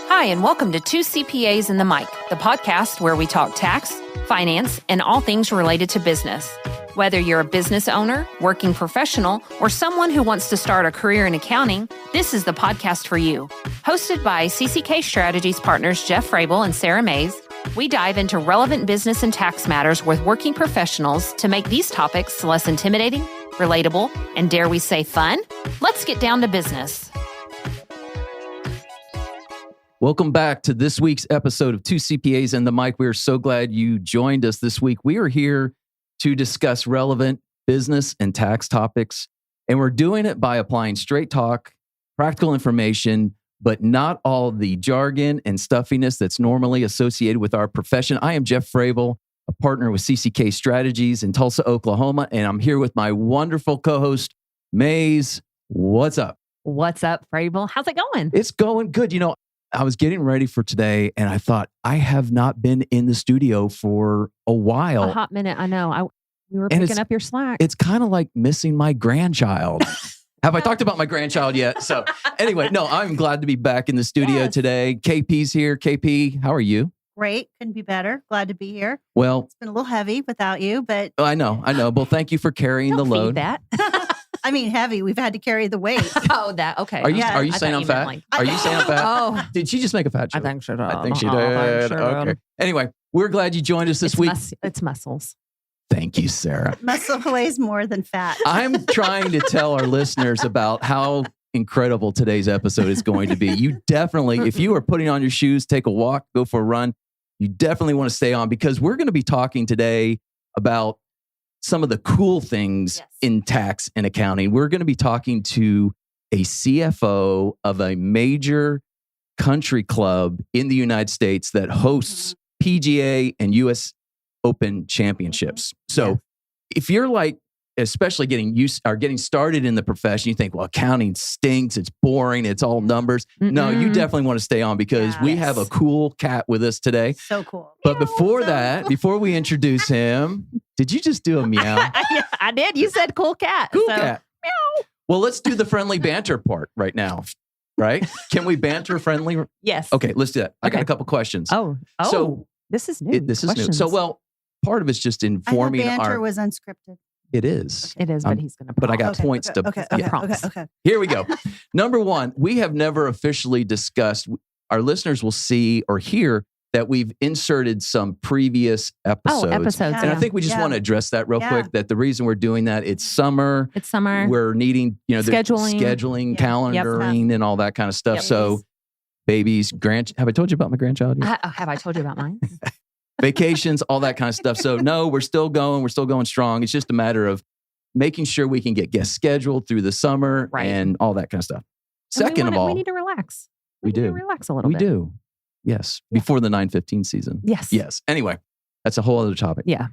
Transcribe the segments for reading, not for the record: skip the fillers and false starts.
Hi, and welcome to Two CPAs and The Mic, the podcast where we talk tax, finance, and all things related to business. Whether you're a business owner, working professional, or someone who wants to start a career in accounting, this is the podcast for you. Hosted by CCK Strategies partners Jeff Frable and Sarah Mays, we dive into relevant business and tax matters with working professionals to make these topics less intimidating, relatable, and dare we say fun? Let's get down to business. Welcome back to this week's episode of Two CPAs and the Mic. We are so glad you joined us this week. We are here to discuss relevant business and tax topics, and we're doing it by applying straight talk, practical information, but not all the jargon and stuffiness that's normally associated with our profession. I am Jeff Frable, a partner with CCK Strategies in Tulsa, Oklahoma, and I'm here with my wonderful co-host, Mays. What's up? What's up, Frable? How's it going? It's going good. You know, I was getting ready for today and I thought, I have not been in the studio for a while. A hot minute, I know. We were picking up your slack. It's kind of like missing my grandchild. Have I talked about my grandchild yet? So anyway, no, I'm glad to be back in the studio today. KP's here. KP, how are you? Great. Couldn't be better. Glad to be here. Well, it's been a little heavy without you, but I know. Well, thank you for carrying the load. That. I mean, heavy. We've had to carry the weight. Oh, that. Okay. Are you saying I'm fat? Are you saying I'm fat? Oh, did she just make a fat joke? I think she did. I think she did. Okay. Anyway, we're glad you joined us this week. It's muscles. Thank you, Sarah. Muscle weighs more than fat. I'm trying to tell our listeners about how incredible today's episode is going to be. You definitely, if you are putting on your shoes, take a walk, go for a run, you definitely want to stay on because we're going to be talking today about some of the cool things in tax and accounting. We're going to be talking to a CFO of a major country club in the United States that hosts PGA and US Open championships. So if you're like, especially getting started in the profession, you think, well, accounting stinks. It's boring. It's all numbers. Mm-mm. No, you definitely want to stay on because we have a cool cat with us today. So cool. But before we introduce him, did you just do a meow? I did. You said cool cat. Cool cat. Meow. Well, let's do the friendly banter part right now. Right? Can we banter friendly? Yes. Okay, let's do that. I got a couple questions. So this is new. This is new. So, part of it's just informing banter was unscripted. It is. It is, but he's going to. But I got points to. Okay. Here we go. Number one, we have never officially discussed. Our listeners will see or hear that we've inserted some previous episodes. And I think we just want to address that real quick. That the reason we're doing that, it's summer. We're needing, scheduling, calendaring, and all that kind of stuff. Yep. So, babies, have I told you about my grandchild yet? Have I told you about mine? Vacations, all that kind of stuff. So no, we're still going strong. It's just a matter of making sure we can get guests scheduled through the summer and all that kind of stuff. Second of all, we need to relax. We do. Relax a little bit. We do. Yes. Yeah. Before the 9/15 season. Yes. Anyway, that's a whole other topic. Yeah.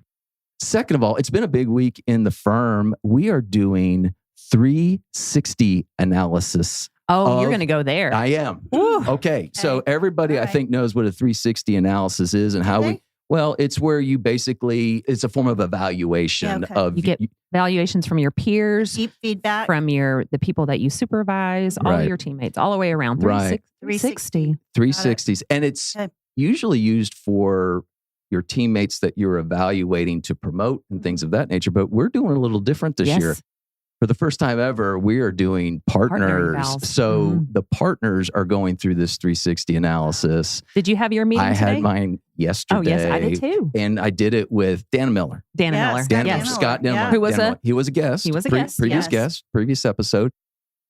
Second of all, it's been a big week in the firm. We are doing 360 analysis. Oh, you're going to go there. I am. Ooh. Okay. So everybody, I think, knows what a 360 analysis is and how Well, it's where you basically, it's a form of evaluation of... You get valuations from your peers. Deep feedback. From the people that you supervise, all of your teammates, all the way around. 360. 360s. And it's usually used for your teammates that you're evaluating to promote and things of that nature. But we're doing a little different this year. For the first time ever, we are doing partners. So the partners are going through this 360 analysis. Did you have your meeting today? I had mine yesterday. Oh, yes, I did too. And I did it with Dan Miller. Scott Miller. Who was He was a guest. He was a guest. Previous guest, previous episode.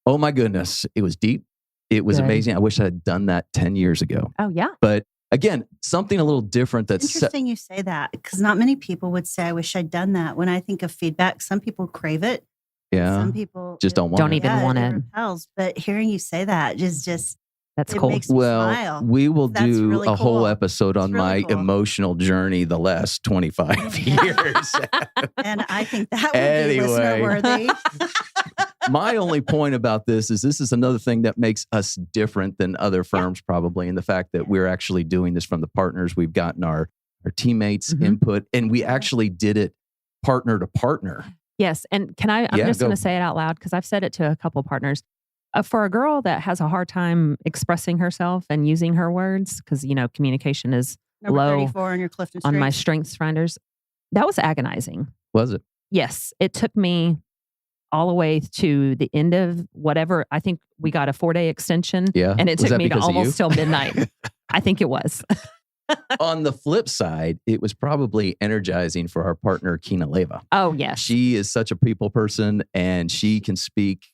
Oh my goodness. It was deep. It was amazing. I wish I had done that 10 years ago. Oh, yeah. But again, something a little different. That's interesting you say that because not many people would say, I wish I'd done that. When I think of feedback, some people crave it. Yeah. Some people just don't even want it. Repels, but hearing you say that just that's cool. Makes me smile. We will do really a whole cool. episode on my emotional journey the last 25 years. And I think that would be listener-worthy. My only point about this is another thing that makes us different than other firms probably, and the fact that we're actually doing this from the partners. We've gotten our teammates' input, and we actually did it partner to partner. Yes. And I'm just going to say it out loud because I've said it to a couple partners. for a girl that has a hard time expressing herself and using her words, because, communication is Number low 34 on your Clifton on my Strengths. strengths finders. That was agonizing. Was it? Yes. It took me all the way to the end of whatever. I think we got a 4-day extension. Yeah. And it Was took that me to because of you? almost till midnight. I think it was. On the flip side, it was probably energizing for our partner, Kina Leva. Oh, yes. She is such a people person, and she can speak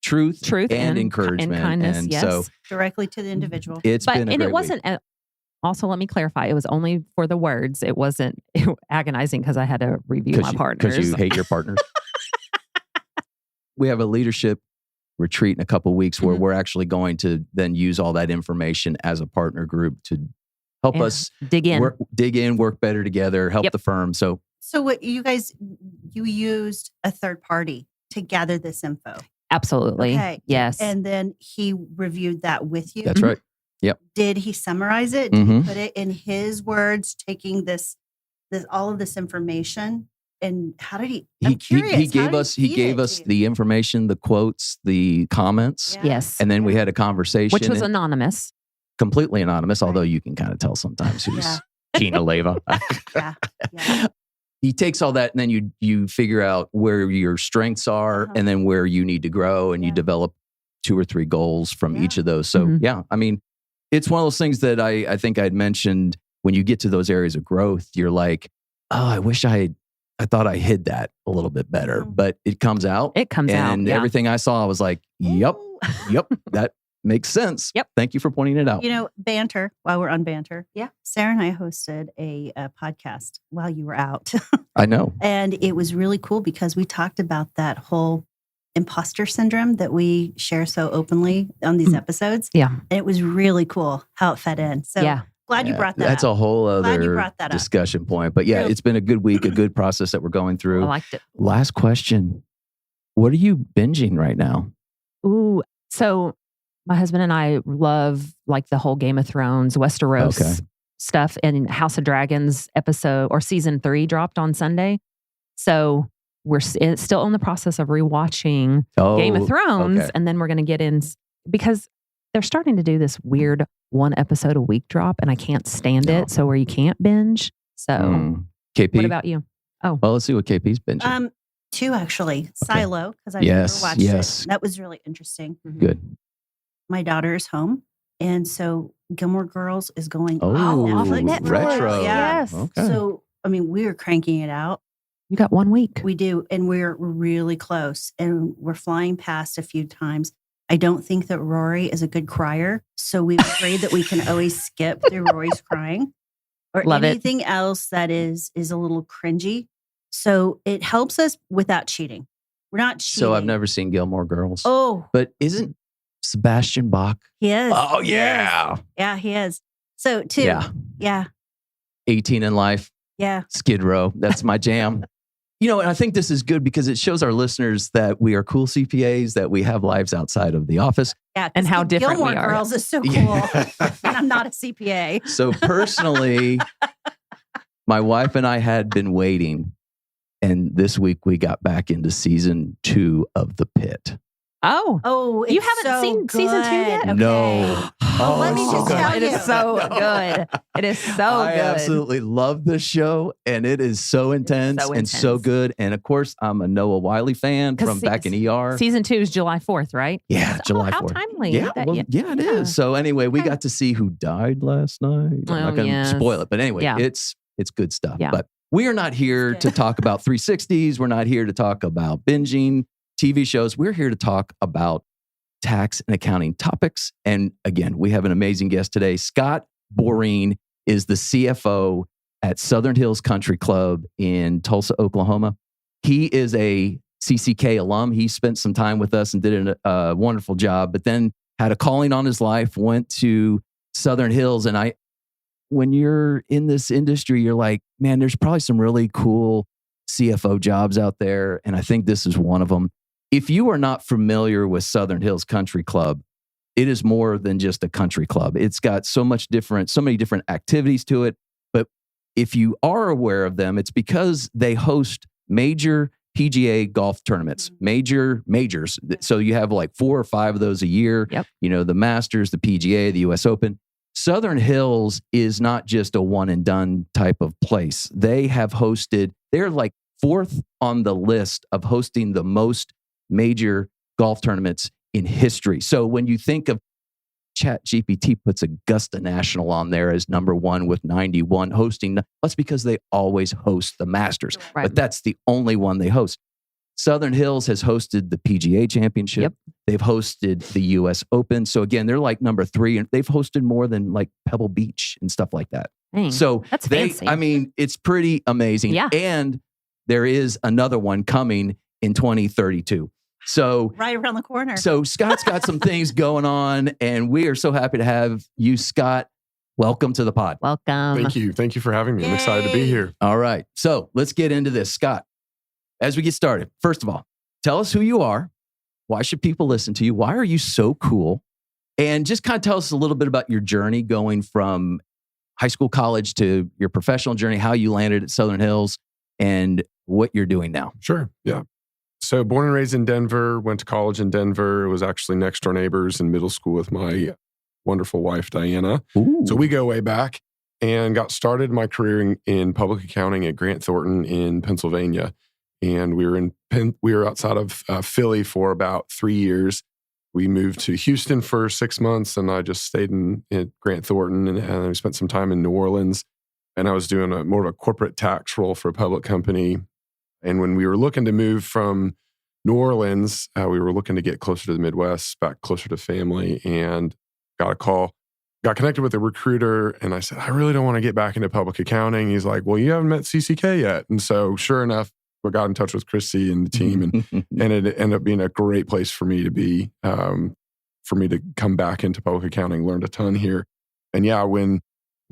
truth and encouragement. And kindness, and yes. so Directly to the individual. it's been a great it wasn't, also, let me clarify, it was only for the words. It wasn't agonizing because I had to review my partners. Because you hate your partners. We have a leadership retreat in a couple of weeks where we're actually going to then use all that information as a partner group to help us dig in, work better together, help the firm. So what you used a third party to gather this info. Absolutely. Okay. Yes. And then he reviewed that with you. that's right. Yep. Did he summarize it? Did he put it in his words, taking this all of this information? And how did he? I'm curious. He gave us the information, the quotes, the comments. Yeah. Yes. And then we had a conversation. Which was anonymous. Completely anonymous, Right. although you can kind of tell sometimes who's Yeah. Kina Leva. Yeah. He takes all that and then you figure out where your strengths are and then where you need to grow, and you develop 2 or 3 goals from each of those. So I mean, it's one of those things that I think I'd mentioned. When you get to those areas of growth, you're like, oh, I wish I thought I hid that a little bit better, but it comes out. It comes out. And everything I saw, I was like, yep, that makes sense. Yep. Thank you for pointing it out. Banter, while we're on banter. Yeah. Sarah and I hosted a podcast while you were out. I know. And it was really cool because we talked about that whole imposter syndrome that we share so openly on these episodes. Yeah. And it was really cool how it fed in. So glad you brought that That's up. a whole Glad you other brought that up. discussion point. But yeah, it's been a good week, a good process that we're going through. I liked it. Last question. What are you binging right now? Ooh. So my husband and I love like the whole Game of Thrones, Westeros stuff, and House of Dragons episode or season 3 dropped on Sunday. So we're still in the process of rewatching Game of Thrones. And then we're going to get in because they're starting to do this weird 1 episode a week drop, and I can't stand it. So where you can't binge. So KP? What about you? Oh, well, let's see what KP's binging. 2 actually. Silo, because I've never watched it. That was really interesting. Good. My daughter is home, and so Gilmore Girls is going off of Netflix. retro. Yeah. Yes. Okay. So, I mean, we're cranking it out. You got 1 week. We do, and we're really close, and we're flying past a few times. I don't think that Rory is a good crier, so we've agreed that we can always skip through Rory's crying or Love anything else that is a little cringy. So it helps us without cheating. We're not cheating. So I've never seen Gilmore Girls. Oh, But isn't Sebastian Bach? he is. Oh, He yeah. is. Yeah, he is. So 2. Yeah. 18 in Life, Yeah. Skid Row. That's my jam. And I think this is good because it shows our listeners that we are cool CPAs, that we have lives outside of the office. Yeah. And how different Gilmore we are. Girls is so cool. Yeah. And I'm not a CPA. So personally, my wife and I had been waiting. And this week we got back into season 2 of The Pit. Oh, you it's haven't so seen season 2 yet? good. No. Oh, let me it's just good. tell It you. is so good. It is so I good. absolutely love this show, and it is so intense and so good. And of course, I'm a Noah Wiley fan from back in ER. Season 2 is July 4th, right? Yeah, July 4th. How timely. Yeah, it is. So anyway, we got to see who died last night. I'm not going to spoil it, but anyway, it's good stuff. Yeah. But we are not here to talk about 360s. We're not here to talk about binging TV shows. We're here to talk about tax and accounting topics. And again, we have an amazing guest today. Scott Booren is the CFO at Southern Hills Country Club in Tulsa, Oklahoma. He is a CCK alum. He spent some time with us and did a wonderful job, but then had a calling on his life, went to Southern Hills. And when you're in this industry, you're like, man, there's probably some really cool CFO jobs out there. And I think this is one of them. If you are not familiar with Southern Hills Country Club, it is more than just a country club. It's got so many different activities to it. But if you are aware of them, it's because they host major PGA golf tournaments, majors. So you have like 4 or 5 of those a year. Yep. The Masters, the PGA, the US Open. Southern Hills is not just a one and done type of place. They have hosted, they're like 4th on the list of hosting the most major golf tournaments in history. So when you think of ChatGPT puts Augusta National on there as number 1 with 91 hosting. That's because they always host the Masters, Right. but that's the only one they host. Southern Hills has hosted the PGA Championship. Yep. They've hosted the US Open. So again, they're like number 3, and they've hosted more than like Pebble Beach and stuff like that. Dang, So that's fancy. it's pretty amazing. Yeah. And there is another one coming in 2032. So Right around the corner. So Scott's got some things going on, and we are so happy to have you, Scott. Welcome to the pod. Welcome. Thank you. Thank you for having me. I'm excited to be Yay. here. All right. So let's get into this. Scott, as we get started, first of all, tell us who you are. Why should people listen to you? Why are you so cool? And just kind of tell us a little bit about your journey going from high school, college to your professional journey, how you landed at Southern Hills, and what you're doing now. Sure. Yeah. So born and raised in Denver, went to college in Denver, was actually next door neighbors in middle school with my wonderful wife, Diana. Ooh. So we go way back, and got started my career in public accounting at Grant Thornton in Pennsylvania. And we were outside of Philly for about 3 years. We moved to Houston for 6 months, and I just stayed at Grant Thornton, and we spent some time in New Orleans. And I was doing more of a corporate tax role for a public company. And when we were looking to move from New Orleans, we were looking to get closer to the Midwest, back closer to family, and got a call. Got connected with a recruiter, and I said, I really don't want to get back into public accounting. He's like, well, you haven't met CCK yet. And so sure enough, we got in touch with Christy and the team, and it ended up being a great place for me to be, for me to come back into public accounting, learned a ton here. And yeah, when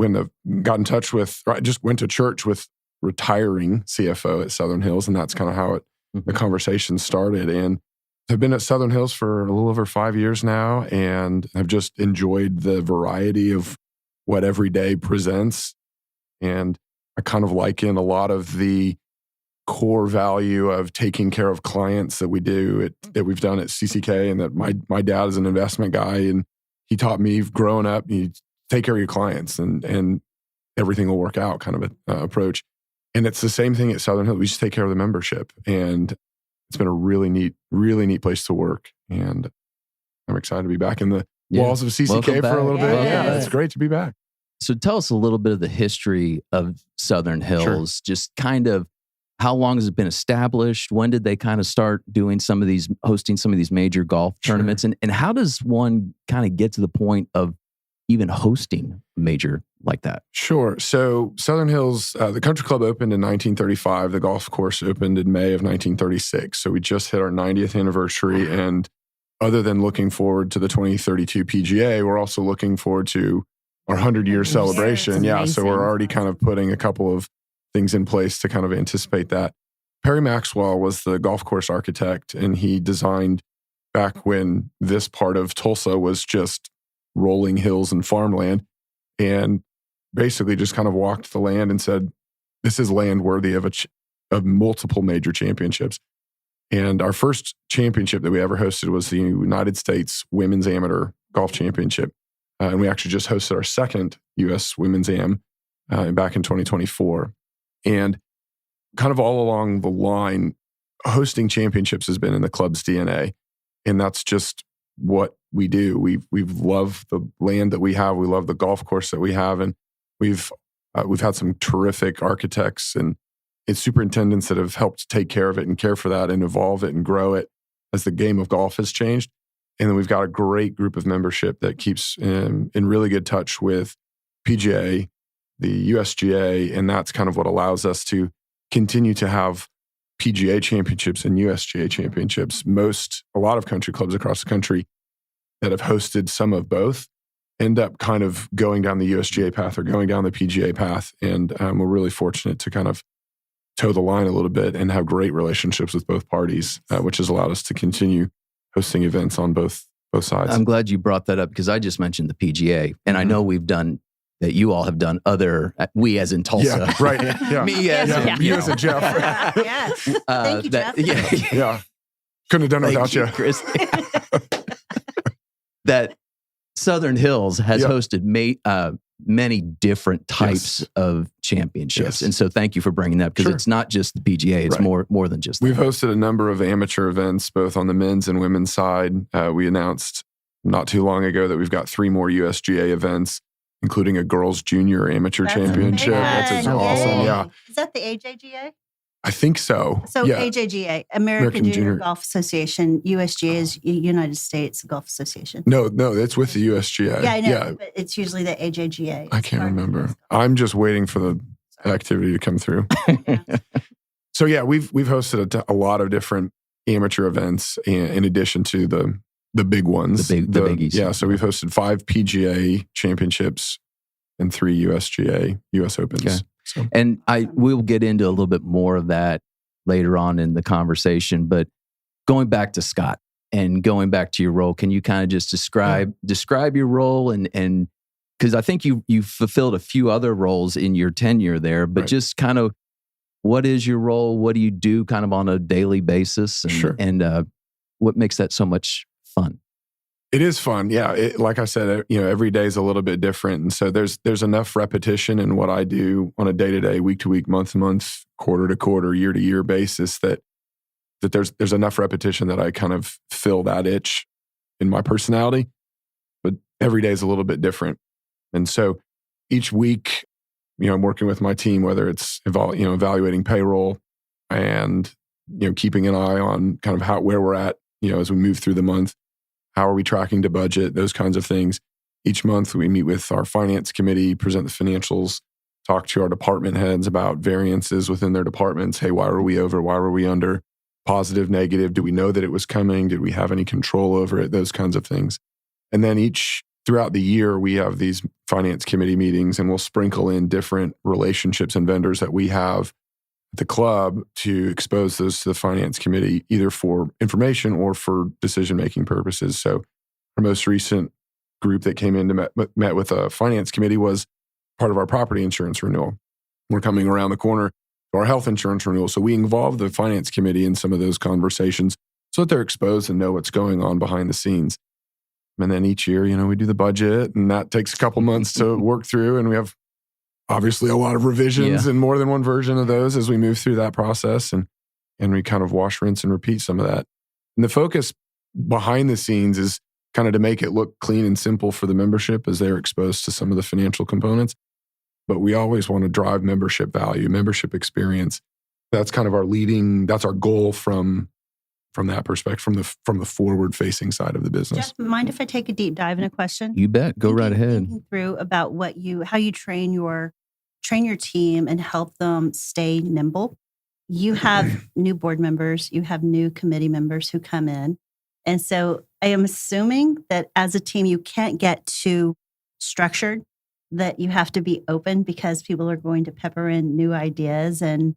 I got in touch with, I just went to church with retiring CFO at Southern Hills, and that's kind of how the conversation started. And I've been at Southern Hills for a little over 5 years now, and I've just enjoyed the variety of what every day presents. And I kind of liken a lot of the core value of taking care of clients that we've done at CCK, and that my dad is an investment guy, and he taught me growing up, you take care of your clients and everything will work out kind of an approach. And it's the same thing at Southern Hills. We just take care of the membership, and it's been a really neat place to work. And I'm excited to be back in the walls of CCK for a little bit. Yeah, it's great to be back. So tell us a little bit of the history of Southern Hills, just kind of how long has it been established? When did they kind of start doing hosting some of these major golf tournaments? And how does one kind of get to the point of even hosting a major like that? Sure. So Southern Hills, the country club opened in 1935. The golf course opened in May of 1936. So we just hit our 90th anniversary. And other than looking forward to the 2032 PGA, we're also looking forward to our 100-year celebration. Yeah. So we're already kind of putting a couple of things in place to kind of anticipate that. Perry Maxwell was the golf course architect, and he designed back when this part of Tulsa was just rolling hills and farmland, and basically just kind of walked the land and said, this is land worthy of multiple major championships. And our first championship that we ever hosted was the United States Women's Amateur Golf Championship. And we actually just hosted our second U.S. Women's Am back in 2024. And kind of all along the line, hosting championships has been in the club's DNA. And that's just what we do. We've loved the land that we have. We love the golf course that we have. And we've had some terrific architects and superintendents that have helped take care of it and care for that and evolve it and grow it as the game of golf has changed. And then we've got a great group of membership that keeps in really good touch with PGA, the USGA, and that's kind of what allows us to continue to have PGA championships and USGA championships. A lot of country clubs across the country that have hosted some of both end up kind of going down the USGA path or going down the PGA path. And we're really fortunate to kind of toe the line a little bit and have great relationships with both parties, which has allowed us to continue hosting events on both sides. I'm glad you brought that up because I just mentioned the PGA, and I know we've done that you all have done we as in Tulsa. Yeah, right. Yeah. Me as in, you as a Jeff. Yes. Thank you, Jeff. Yeah. Couldn't have done it without you. Chris. That Southern Hills has hosted many different types of championships. Yes. And so thank you for bringing that, because it's not just the PGA. It's more than just that. We've hosted a number of amateur events, both on the men's and women's side. We announced not too long ago that we've got 3 more USGA events, including a girls' junior amateur championship. That's awesome. Yeah. Is that the AJGA? I think so. So AJGA, American Junior Golf Association, USGA is United States Golf Association. No, it's with the USGA. Yeah, I know, but it's usually the AJGA. I can't remember. I'm just waiting for the activity to come through. So we've hosted a lot of different amateur events in addition to the big ones. The biggies. Yeah, so we've hosted 5 PGA championships and 3 USGA, US Opens. Okay. So. And we'll get into a little bit more of that later on in the conversation. But going back to Scott and going back to your role, can you kind of just describe your role and because I think you fulfilled a few other roles in your tenure there, but just kind of what is your role? What do you do kind of on a daily basis? And, and what makes that so much fun? It is fun. Yeah. Like I said, every day is a little bit different. And so there's enough repetition in what I do on a day-to-day, week-to-week, month-to-month, quarter-to-quarter, year-to-year basis that there's enough repetition that I kind of fill that itch in my personality. But every day is a little bit different. And so each week, I'm working with my team, whether it's evaluating payroll and keeping an eye on kind of where we're at, as we move through the month. How are we tracking to budget? Those kinds of things. Each month we meet with our finance committee, present the financials, talk to our department heads about variances within their departments. Hey, why were we over? Why were we under? Positive, negative. Do we know that it was coming? Did we have any control over it? Those kinds of things. And then throughout the year, we have these finance committee meetings, and we'll sprinkle in different relationships and vendors that we have at the club to expose those to the finance committee, either for information or for decision-making purposes. So our most recent group that came in to met with a finance committee was part of our property insurance renewal. We're coming around the corner to our health insurance renewal. So we involve the finance committee in some of those conversations so that they're exposed and know what's going on behind the scenes. And then each year, we do the budget, and that takes a couple months to work through. And we have obviously a lot of revisions and more than one version of those as we move through that process. And we kind of wash, rinse, and repeat some of that. And the focus behind the scenes is kind of to make it look clean and simple for the membership as they're exposed to some of the financial components. But we always want to drive membership value, membership experience. That's kind of that's our goal from that perspective, from the forward-facing side of the business. Jeff, mind if I take a deep dive in a question? You bet. Go right ahead. Thinking through about how you train your team and help them stay nimble. You have new board members, you have new committee members who come in. And so I am assuming that as a team, you can't get too structured, that you have to be open because people are going to pepper in new ideas, and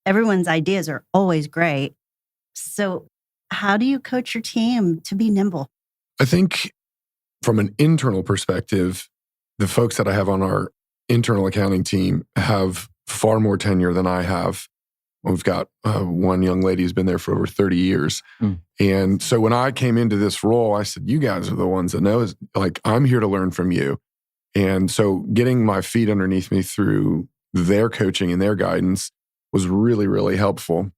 everyone's ideas are always great. So how do you coach your team to be nimble? I think from an internal perspective, the folks that I have on our internal accounting team have far more tenure than I have. We've got one young lady who's been there for over 30 years. And so when I came into this role, I said, you guys are the ones that know, I'm here to learn from you. And so getting my feet underneath me through their coaching and their guidance was really, really helpful.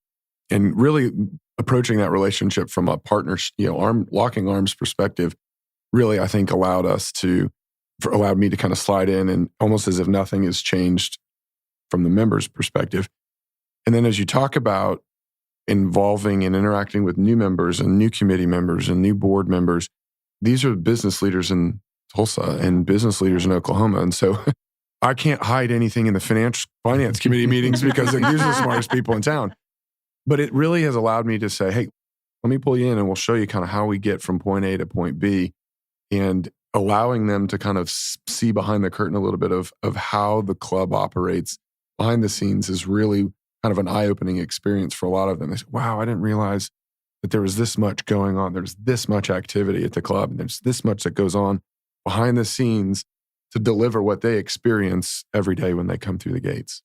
And really approaching that relationship from a partner, locking arms perspective, really, I think allowed me to kind of slide in and almost as if nothing has changed from the members' perspective. And then as you talk about involving and interacting with new members and new committee members and new board members, these are business leaders in Tulsa and business leaders in Oklahoma. And so I can't hide anything in the finance committee meetings because these are the smartest people in town. But it really has allowed me to say, hey, let me pull you in and we'll show you kind of how we get from point A to point B, and allowing them to kind of see behind the curtain a little bit of how the club operates behind the scenes is really kind of an eye-opening experience for a lot of them. They say, wow, I didn't realize that there was this much going on. There's this much activity at the club, and there's this much that goes on behind the scenes to deliver what they experience every day when they come through the gates.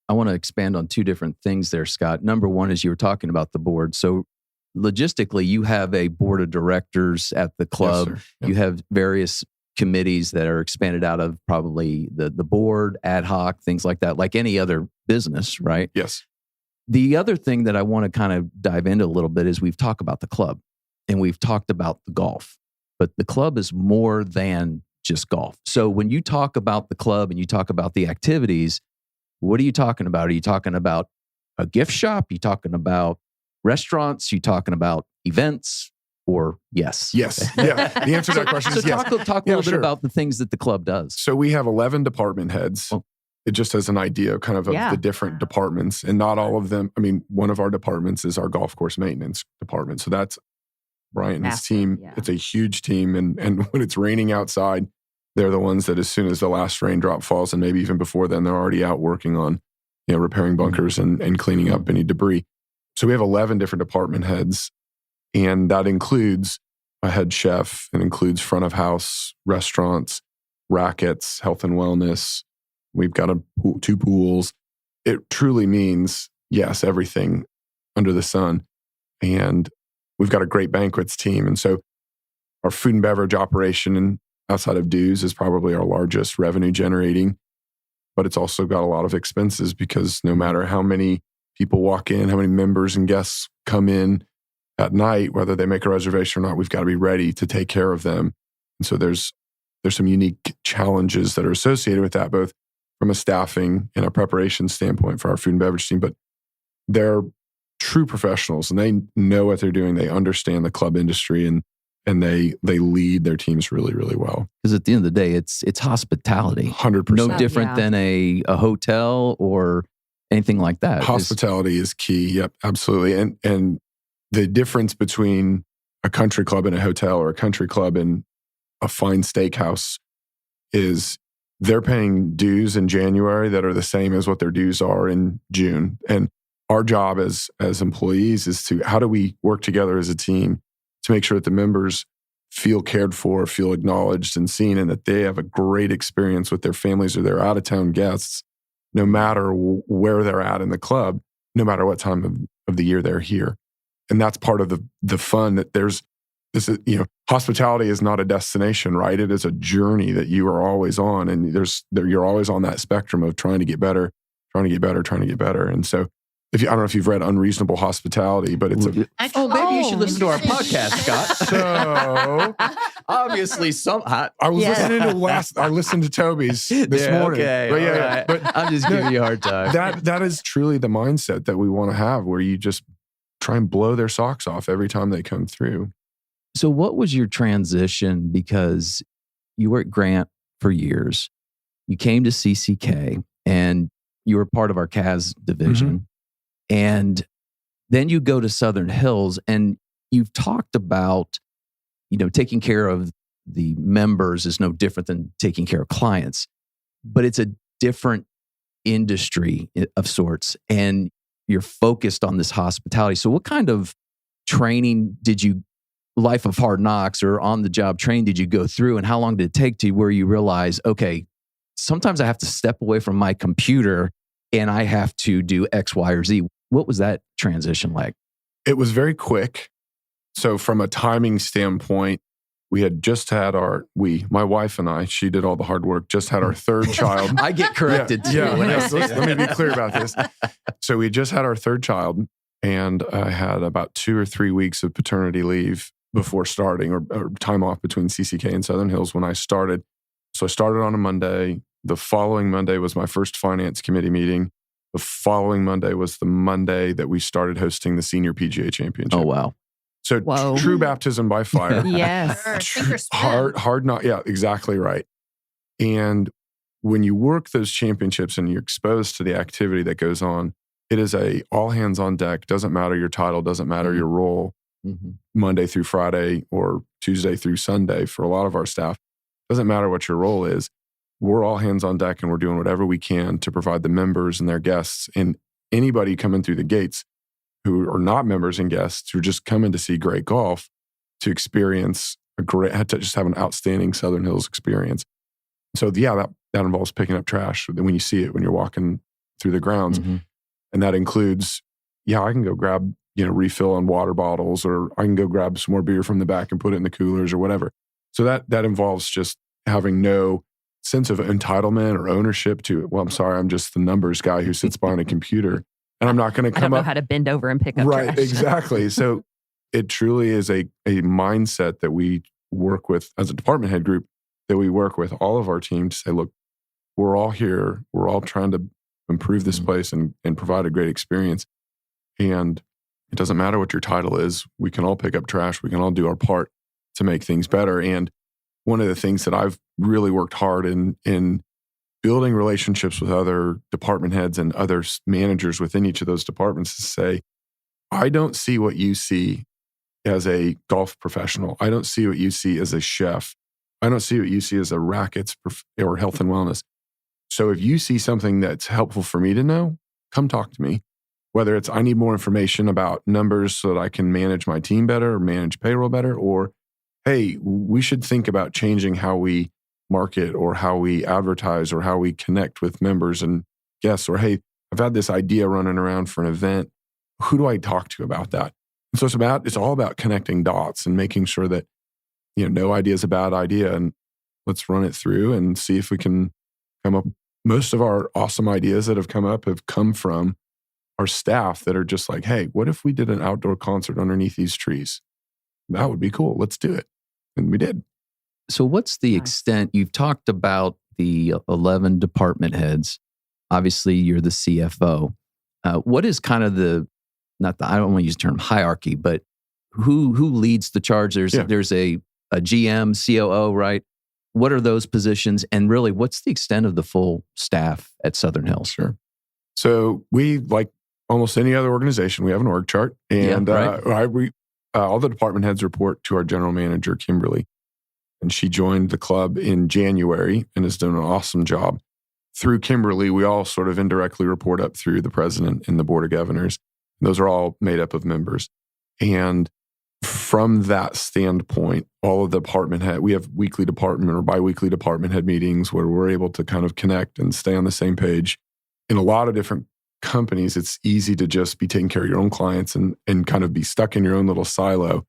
I want to expand on two different things there, Scott. Number one is you were talking about the board. So logistically, you have a board of directors at the club. Yes, sir. Yep. You have various committees that are expanded out of probably the board, ad hoc, things like that, like any other business, right? Yes. The other thing that I want to kind of dive into a little bit is we've talked about the club and we've talked about the golf, but the club is more than just golf. So when you talk about the club and you talk about the activities, what are you talking about? Are you talking about a gift shop? Are you talking about restaurants? Are you talking about events? Or yes? Yes. Yeah. The answer to that question So is yes. talk a little bit about the things that the club does. So we have 11 department heads. Oh. It just has an idea kind of the different departments, and not all of them. I mean, one of our departments is our golf course maintenance department. So that's Brian and his team. Yeah. It's a huge team. And when it's raining outside, they're the ones that as soon as the last raindrop falls, and maybe even before then, they're already out working on, repairing bunkers and cleaning up any debris. So we have 11 different department heads, and that includes a head chef, and includes front of house, restaurants, rackets, health and wellness. We've got 2 pools. It truly means, yes, everything under the sun. And we've got a great banquets team. And so our food and beverage operation, and outside of dues, is probably our largest revenue generating. But it's also got a lot of expenses, because no matter how many people walk in, how many members and guests come in at night, whether they make a reservation or not, we've got to be ready to take care of them. And so there's some unique challenges that are associated with that, both from a staffing and a preparation standpoint for our food and beverage team. But they're true professionals, and they know what they're doing. They understand the club industry, and they lead their teams really, really well. Because at the end of the day, it's hospitality. 100%. No different than a hotel or anything like that. Hospitality is key. Yep, absolutely. And the difference between a country club and a hotel, or a country club and a fine steakhouse, is they're paying dues in January that are the same as what their dues are in June. And our job as employees is to, how do we work together as a team to make sure that the members feel cared for, feel acknowledged and seen, and that they have a great experience with their families or their out-of-town guests, no matter where they're at in the club, no matter what time of the year they're here. And that's part of the fun, that there's this, hospitality is not a destination, right? It is a journey that you are always on, and you're always on that spectrum of trying to get better. And so, I don't know if you've read Unreasonable Hospitality, but it's maybe you should listen to our podcast, Scott. So obviously, I listened to Toby's this morning. Okay, but I'm just giving you a hard time. That is truly the mindset that we want to have, where you just try and blow their socks off every time they come through. So what was your transition? Because you were at Grant for years. You came to CCK, and you were part of our CAS division. Mm-hmm. And then you go to Southern Hills, and you've talked about, taking care of the members is no different than taking care of clients, but it's a different industry of sorts, and you're focused on this hospitality. So what kind of training did you, life of hard knocks or on the job training, did you go through, and how long did it take to where you realize, okay, sometimes I have to step away from my computer and I have to do X, Y, or Z? What was that transition like? It was very quick. So from a timing standpoint, we had just had my wife and I, she did all the hard work, just had our 3rd child. I get corrected too. Let me be clear about this. So we just had our 3rd child, and I had about 2 or 3 weeks of paternity leave before starting, or time off between CCK and Southern Hills when I started. So I started on a Monday. The following Monday was my first finance committee meeting. The following Monday was the Monday that we started hosting the senior PGA Championship. Oh, wow. So true baptism by fire. Yes. Hard not. Yeah, exactly right. And when you work those championships and you're exposed to the activity that goes on, it is a all hands on deck. Doesn't matter your title, doesn't matter your role, Monday through Friday or Tuesday through Sunday for a lot of our staff. Doesn't matter what your role is. We're all hands on deck, and we're doing whatever we can to provide the members and their guests and anybody coming through the gates who are not members and guests, who are just coming to see great golf, to experience to just have an outstanding Southern Hills experience. So that involves picking up trash when you see it, when you're walking through the grounds. Mm-hmm. And that includes, I can go grab, refill on water bottles, or I can go grab some more beer from the back and put it in the coolers or whatever. So that involves just having no sense of entitlement or ownership to it. Well, I'm sorry, I'm just the numbers guy who sits behind a computer, and I'm not going to come I don't know up. how to bend over and pick up Right, trash. exactly. So it truly is a mindset that we work with as a department head group, that we work with all of our team to say, look, we're all here. We're all trying to improve this place and provide a great experience. And it doesn't matter what your title is. We can all pick up trash. We can all do our part to make things better. And one of the things that I've really worked hard in building relationships with other department heads and other managers within each of those departments is to say, I don't see what you see as a golf professional. I don't see what you see as a chef. I don't see what you see as a rackets or health and wellness. So if you see something that's helpful for me to know, come talk to me. Whether it's I need more information about numbers so that I can manage my team better or manage payroll better, or hey, we should think about changing how we market or how we advertise or how we connect with members and guests, or hey, I've had this idea running around for an event. Who do I talk to about that? And so it's all about connecting dots and making sure that, no idea is a bad idea, and let's run it through and see if we can come up. Most of our awesome ideas that have come from our staff that are just like, hey, what if we did an outdoor concert underneath these trees? That would be cool. Let's do it. And we did. So what's the extent, you've talked about the 11 department heads. Obviously, you're the CFO. What is kind of I don't want to use the term hierarchy, but who leads the charge? There's a GM, COO, right? What are those positions? And really, what's the extent of the full staff at Southern Hills? Sure. So we, like almost any other organization, we have an org chart. And all the department heads report to our general manager, Kimberly. And she joined the club in January and has done an awesome job. Through Kimberly, we all sort of indirectly report up through the president and the board of governors. Those are all made up of members. And from that standpoint, all of the department head, we have weekly department or biweekly department head meetings where we're able to kind of connect and stay on the same page. In a lot of different companies, it's easy to just be taking care of your own clients and kind of be stuck in your own little silo.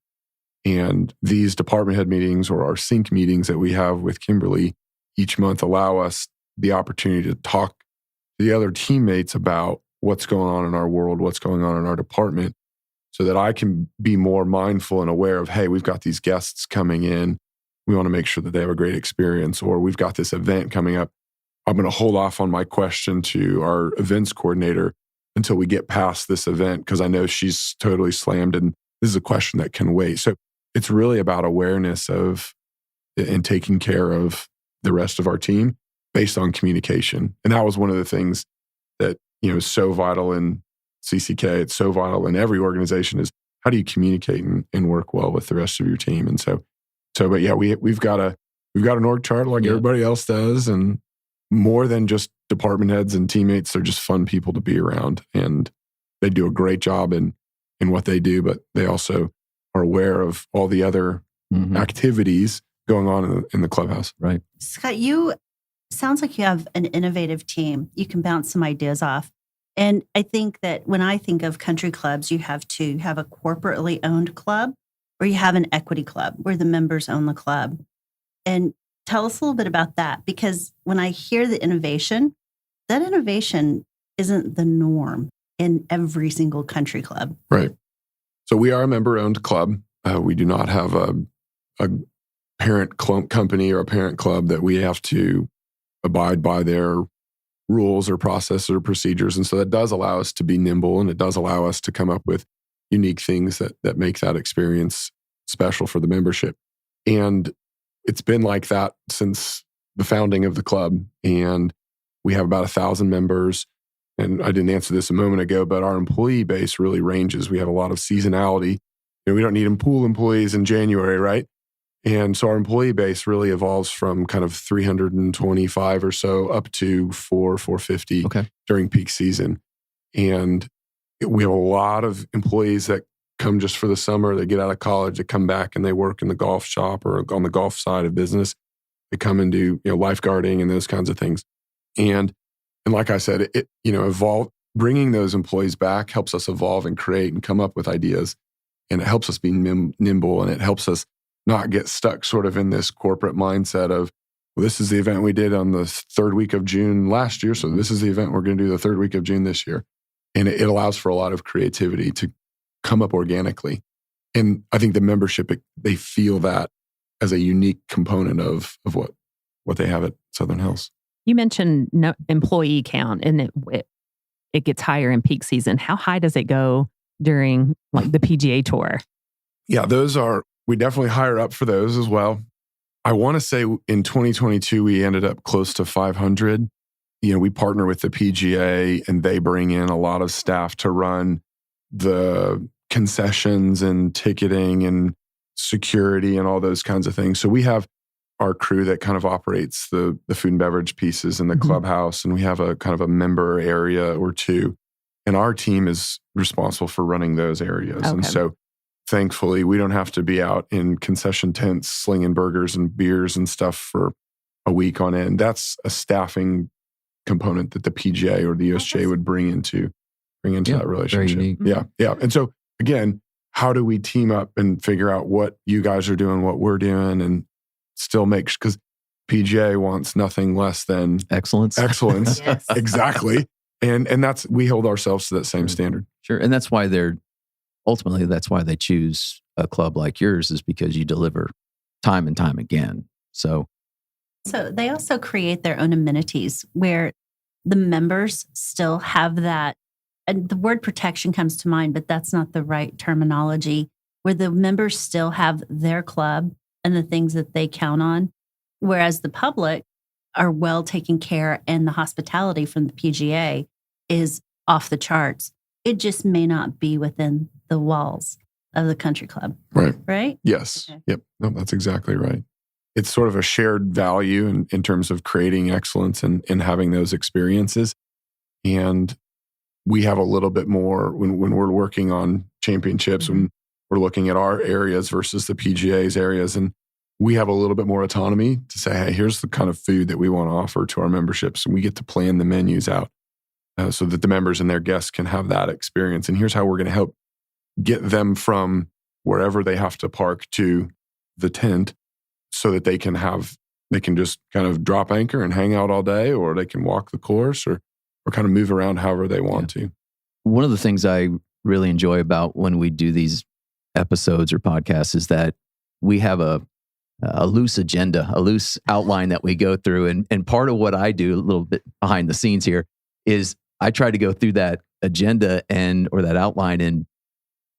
And these department head meetings, or our sync meetings that we have with Kimberly each month, allow us the opportunity to talk to the other teammates about what's going on in our world, what's going on in our department, so that I can be more mindful and aware of, hey, we've got these guests coming in. We want to make sure that they have a great experience, or we've got this event coming up. I'm going to hold off on my question to our events coordinator until we get past this event, because I know she's totally slammed and this is a question that can wait. So it's really about awareness of and taking care of the rest of our team based on communication. And that was one of the things that, is so vital in CCK. It's so vital in every organization, is how do you communicate and work well with the rest of your team? And but yeah, we've got an org chart like everybody else does, and more than just department heads and teammates, they're just fun people to be around, and they do a great job in what they do, but they also are aware of all the other activities going on in the clubhouse. Right. Scott, sounds like you have an innovative team. You can bounce some ideas off. And I think that when I think of country clubs, you have two. You have a corporately owned club, or you have an equity club where the members own the club. And tell us a little bit about that, because when I hear the innovation, that innovation isn't the norm in every single country club. Right. So we are a member-owned club. We do not have a parent company or a parent club that we have to abide by their rules or processes or procedures. And so that does allow us to be nimble, and it does allow us to come up with unique things that make that experience special for the membership. And it's been like that since the founding of the club. And we have about 1,000 members. And I didn't answer this a moment ago, but our employee base really ranges. We have a lot of seasonality. We don't need pool employees in January, right? And so our employee base really evolves from kind of 325 or so up to 450 during peak season. And we have a lot of employees that come just for the summer. They get out of college, they come back and they work in the golf shop or on the golf side of business. They come and do, lifeguarding and those kinds of things. And like I said, bringing those employees back helps us evolve and create and come up with ideas. And it helps us be nimble, and it helps us not get stuck sort of in this corporate mindset of, well, this is the event we did on the third week of June last year, so this is the event we're going to do the third week of June this year. And it allows for a lot of creativity to come up organically. And I think the membership, they feel that as a unique component of what they have at Southern Hills. You mentioned employee count, and it gets higher in peak season. How high does it go during like the PGA Tour? Yeah, we definitely hire up for those as well. I want to say in 2022, we ended up close to 500. We partner with the PGA, and they bring in a lot of staff to run the concessions and ticketing and security and all those kinds of things. So we have our crew that kind of operates the food and beverage pieces in the clubhouse, and we have a kind of a member area or two. And our team is responsible for running those areas. Okay. And so thankfully, we don't have to be out in concession tents slinging burgers and beers and stuff for a week on end. That's a staffing component that the PGA or the USGA would bring into that relationship. Very unique. Yeah. And so again, how do we team up and figure out what you guys are doing, what we're doing, and still because PGA wants nothing less than excellence. Yes. Exactly. And we hold ourselves to that same standard. Sure. And that's why that's why they choose a club like yours, is because you deliver time and time again. So they also create their own amenities where the members still have that. And the word protection comes to mind, but that's not the right terminology, where the members still have their club and the things that they count on, whereas the public are well taken care, and the hospitality from the PGA is off the charts. It just may not be within the walls of the country club. Right? Yes. Okay. Yep. No, that's exactly right. It's sort of a shared value in terms of creating excellence and having those experiences. And we have a little bit more when we're working on championships, when we're looking at our areas versus the PGA's areas. And we have a little bit more autonomy to say, hey, here's the kind of food that we want to offer to our memberships. And we get to plan the menus out so that the members and their guests can have that experience. And here's how we're going to help get them from wherever they have to park to the tent so that they can just kind of drop anchor and hang out all day, or they can walk the course or kind of move around however they want to. One of the things I really enjoy about when we do these episodes or podcasts is that we have a loose agenda, a loose outline that we go through. And part of what I do a little bit behind the scenes here is I try to go through that agenda or that outline and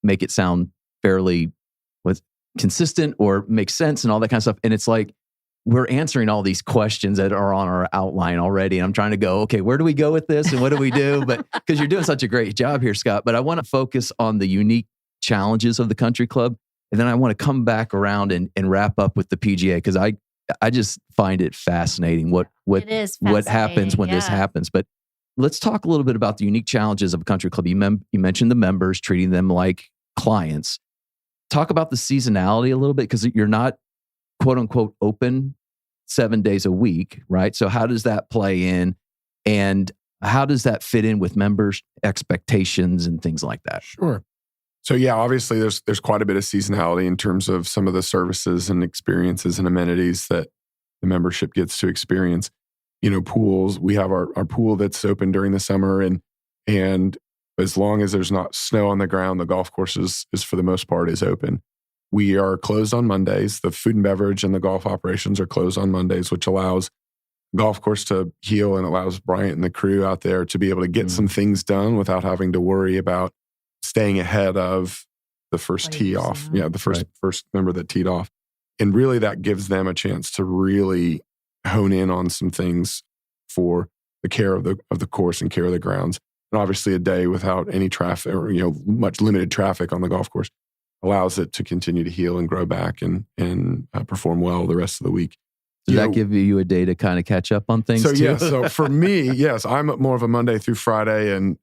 make it sound fairly consistent or make sense and all that kind of stuff. And it's like, we're answering all these questions that are on our outline already. And I'm trying to go, okay, where do we go with this? And what do we do? But because you're doing such a great job here, Scott, but I want to focus on the unique challenges of the country club. And then I want to come back around and wrap up with the PGA, because I just find it fascinating what happens when this happens. But let's talk a little bit about the unique challenges of a country club. You mentioned the members, treating them like clients. Talk about the seasonality a little bit, because you're not, quote unquote, open 7 days a week, right? So how does that play in? And how does that fit in with members' expectations and things like that? Sure. So yeah, obviously there's quite a bit of seasonality in terms of some of the services and experiences and amenities that the membership gets to experience. Pools, we have our pool that's open during the summer, and as long as there's not snow on the ground, the golf course is for the most part is open. We are closed on Mondays. The food and beverage and the golf operations are closed on Mondays, which allows golf course to heal and allows Bryant and the crew out there to be able to get some things done without having to worry about staying ahead of the first tee off. Yeah, the first member that teed off. And really that gives them a chance to really hone in on some things for the care of the course and care of the grounds. And obviously a day without any traffic or, much limited traffic on the golf course allows it to continue to heal and grow back and perform well the rest of the week. Does that give you a day to kind of catch up on things too? Yeah, so for me, yes, I'm more of a Monday through Friday, and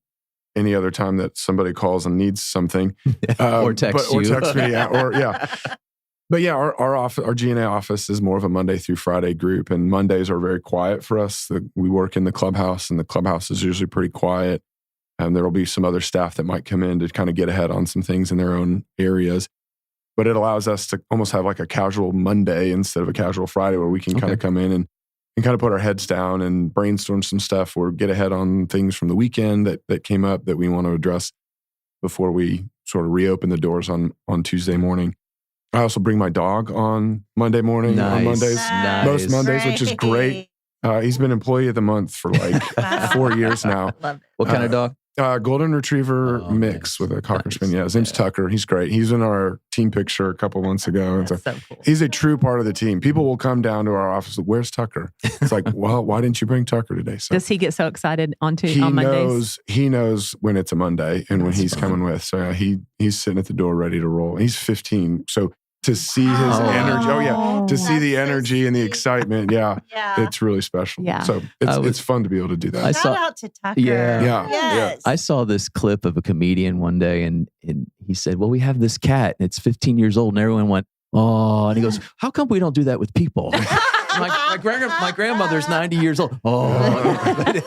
any other time that somebody calls and needs something. Or text you. Or text me, But yeah, our G&A office is more of a Monday through Friday group, and Mondays are very quiet for us. We work in the clubhouse, and the clubhouse is usually pretty quiet. And there will be some other staff that might come in to kind of get ahead on some things in their own areas. But it allows us to almost have like a casual Monday instead of a casual Friday, where we can kind of come in and kind of put our heads down and brainstorm some stuff or get ahead on things from the weekend that came up that we want to address before we sort of reopen the doors on Tuesday morning. I also bring my dog on Monday morning, on Mondays, most Mondays, which is great. He's been employee of the month for like 4 years now. Love it. What kind of dog? Golden Retriever mix with a Cocker Spaniel. Yeah, his name's Tucker. He's great. He's in our team picture a couple months ago. That's so cool. He's a true part of the team. People will come down to our office, like, where's Tucker? It's like, well, why didn't you bring Tucker today? So does he get so excited on Mondays? He knows when it's a Monday and when he's coming with. So he's sitting at the door ready to roll. He's 15. So to see his energy, to see the energy and the excitement, it's really special. Yeah. So it's fun to be able to do that. Shout out to Tucker. Yes. I saw this clip of a comedian one day, and he said, well, we have this cat, and it's 15 years old, and everyone went, oh, and he goes, how come we don't do that with people? my grandmother's 90 years old. Oh.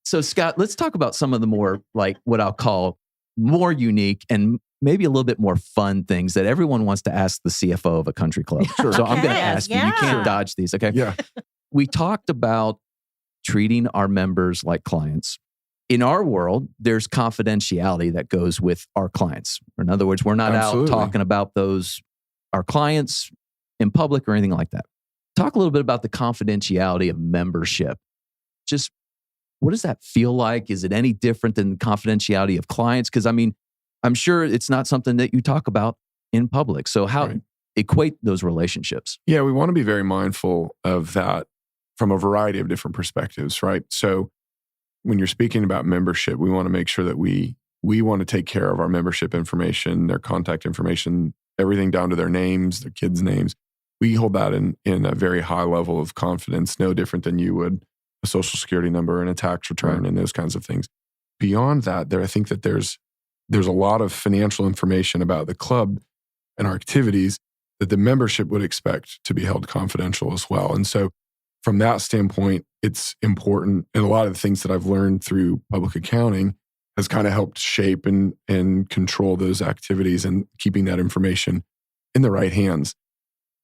So Scott, let's talk about some of the more, like, what I'll call more unique and maybe a little bit more fun things that everyone wants to ask the CFO of a country club. Sure. So I'm going to ask you. You can't dodge these, okay? Yeah. We talked about treating our members like clients. In our world, there's confidentiality that goes with our clients. In other words, we're not out talking about our clients in public or anything like that. Talk a little bit about the confidentiality of membership. Just what does that feel like? Is it any different than the confidentiality of clients? Because I mean, I'm sure it's not something that you talk about in public. So how equate those relationships? Yeah, we want to be very mindful of that from a variety of different perspectives, right? So when you're speaking about membership, we want to make sure that we want to take care of our membership information, their contact information, everything down to their names, their kids' names. We hold that in a very high level of confidence, no different than you would a social security number and a tax return and those kinds of things. Beyond that, I think that there's a lot of financial information about the club and our activities that the membership would expect to be held confidential as well. And so from that standpoint, it's important. And a lot of the things that I've learned through public accounting has kind of helped shape and control those activities and keeping that information in the right hands.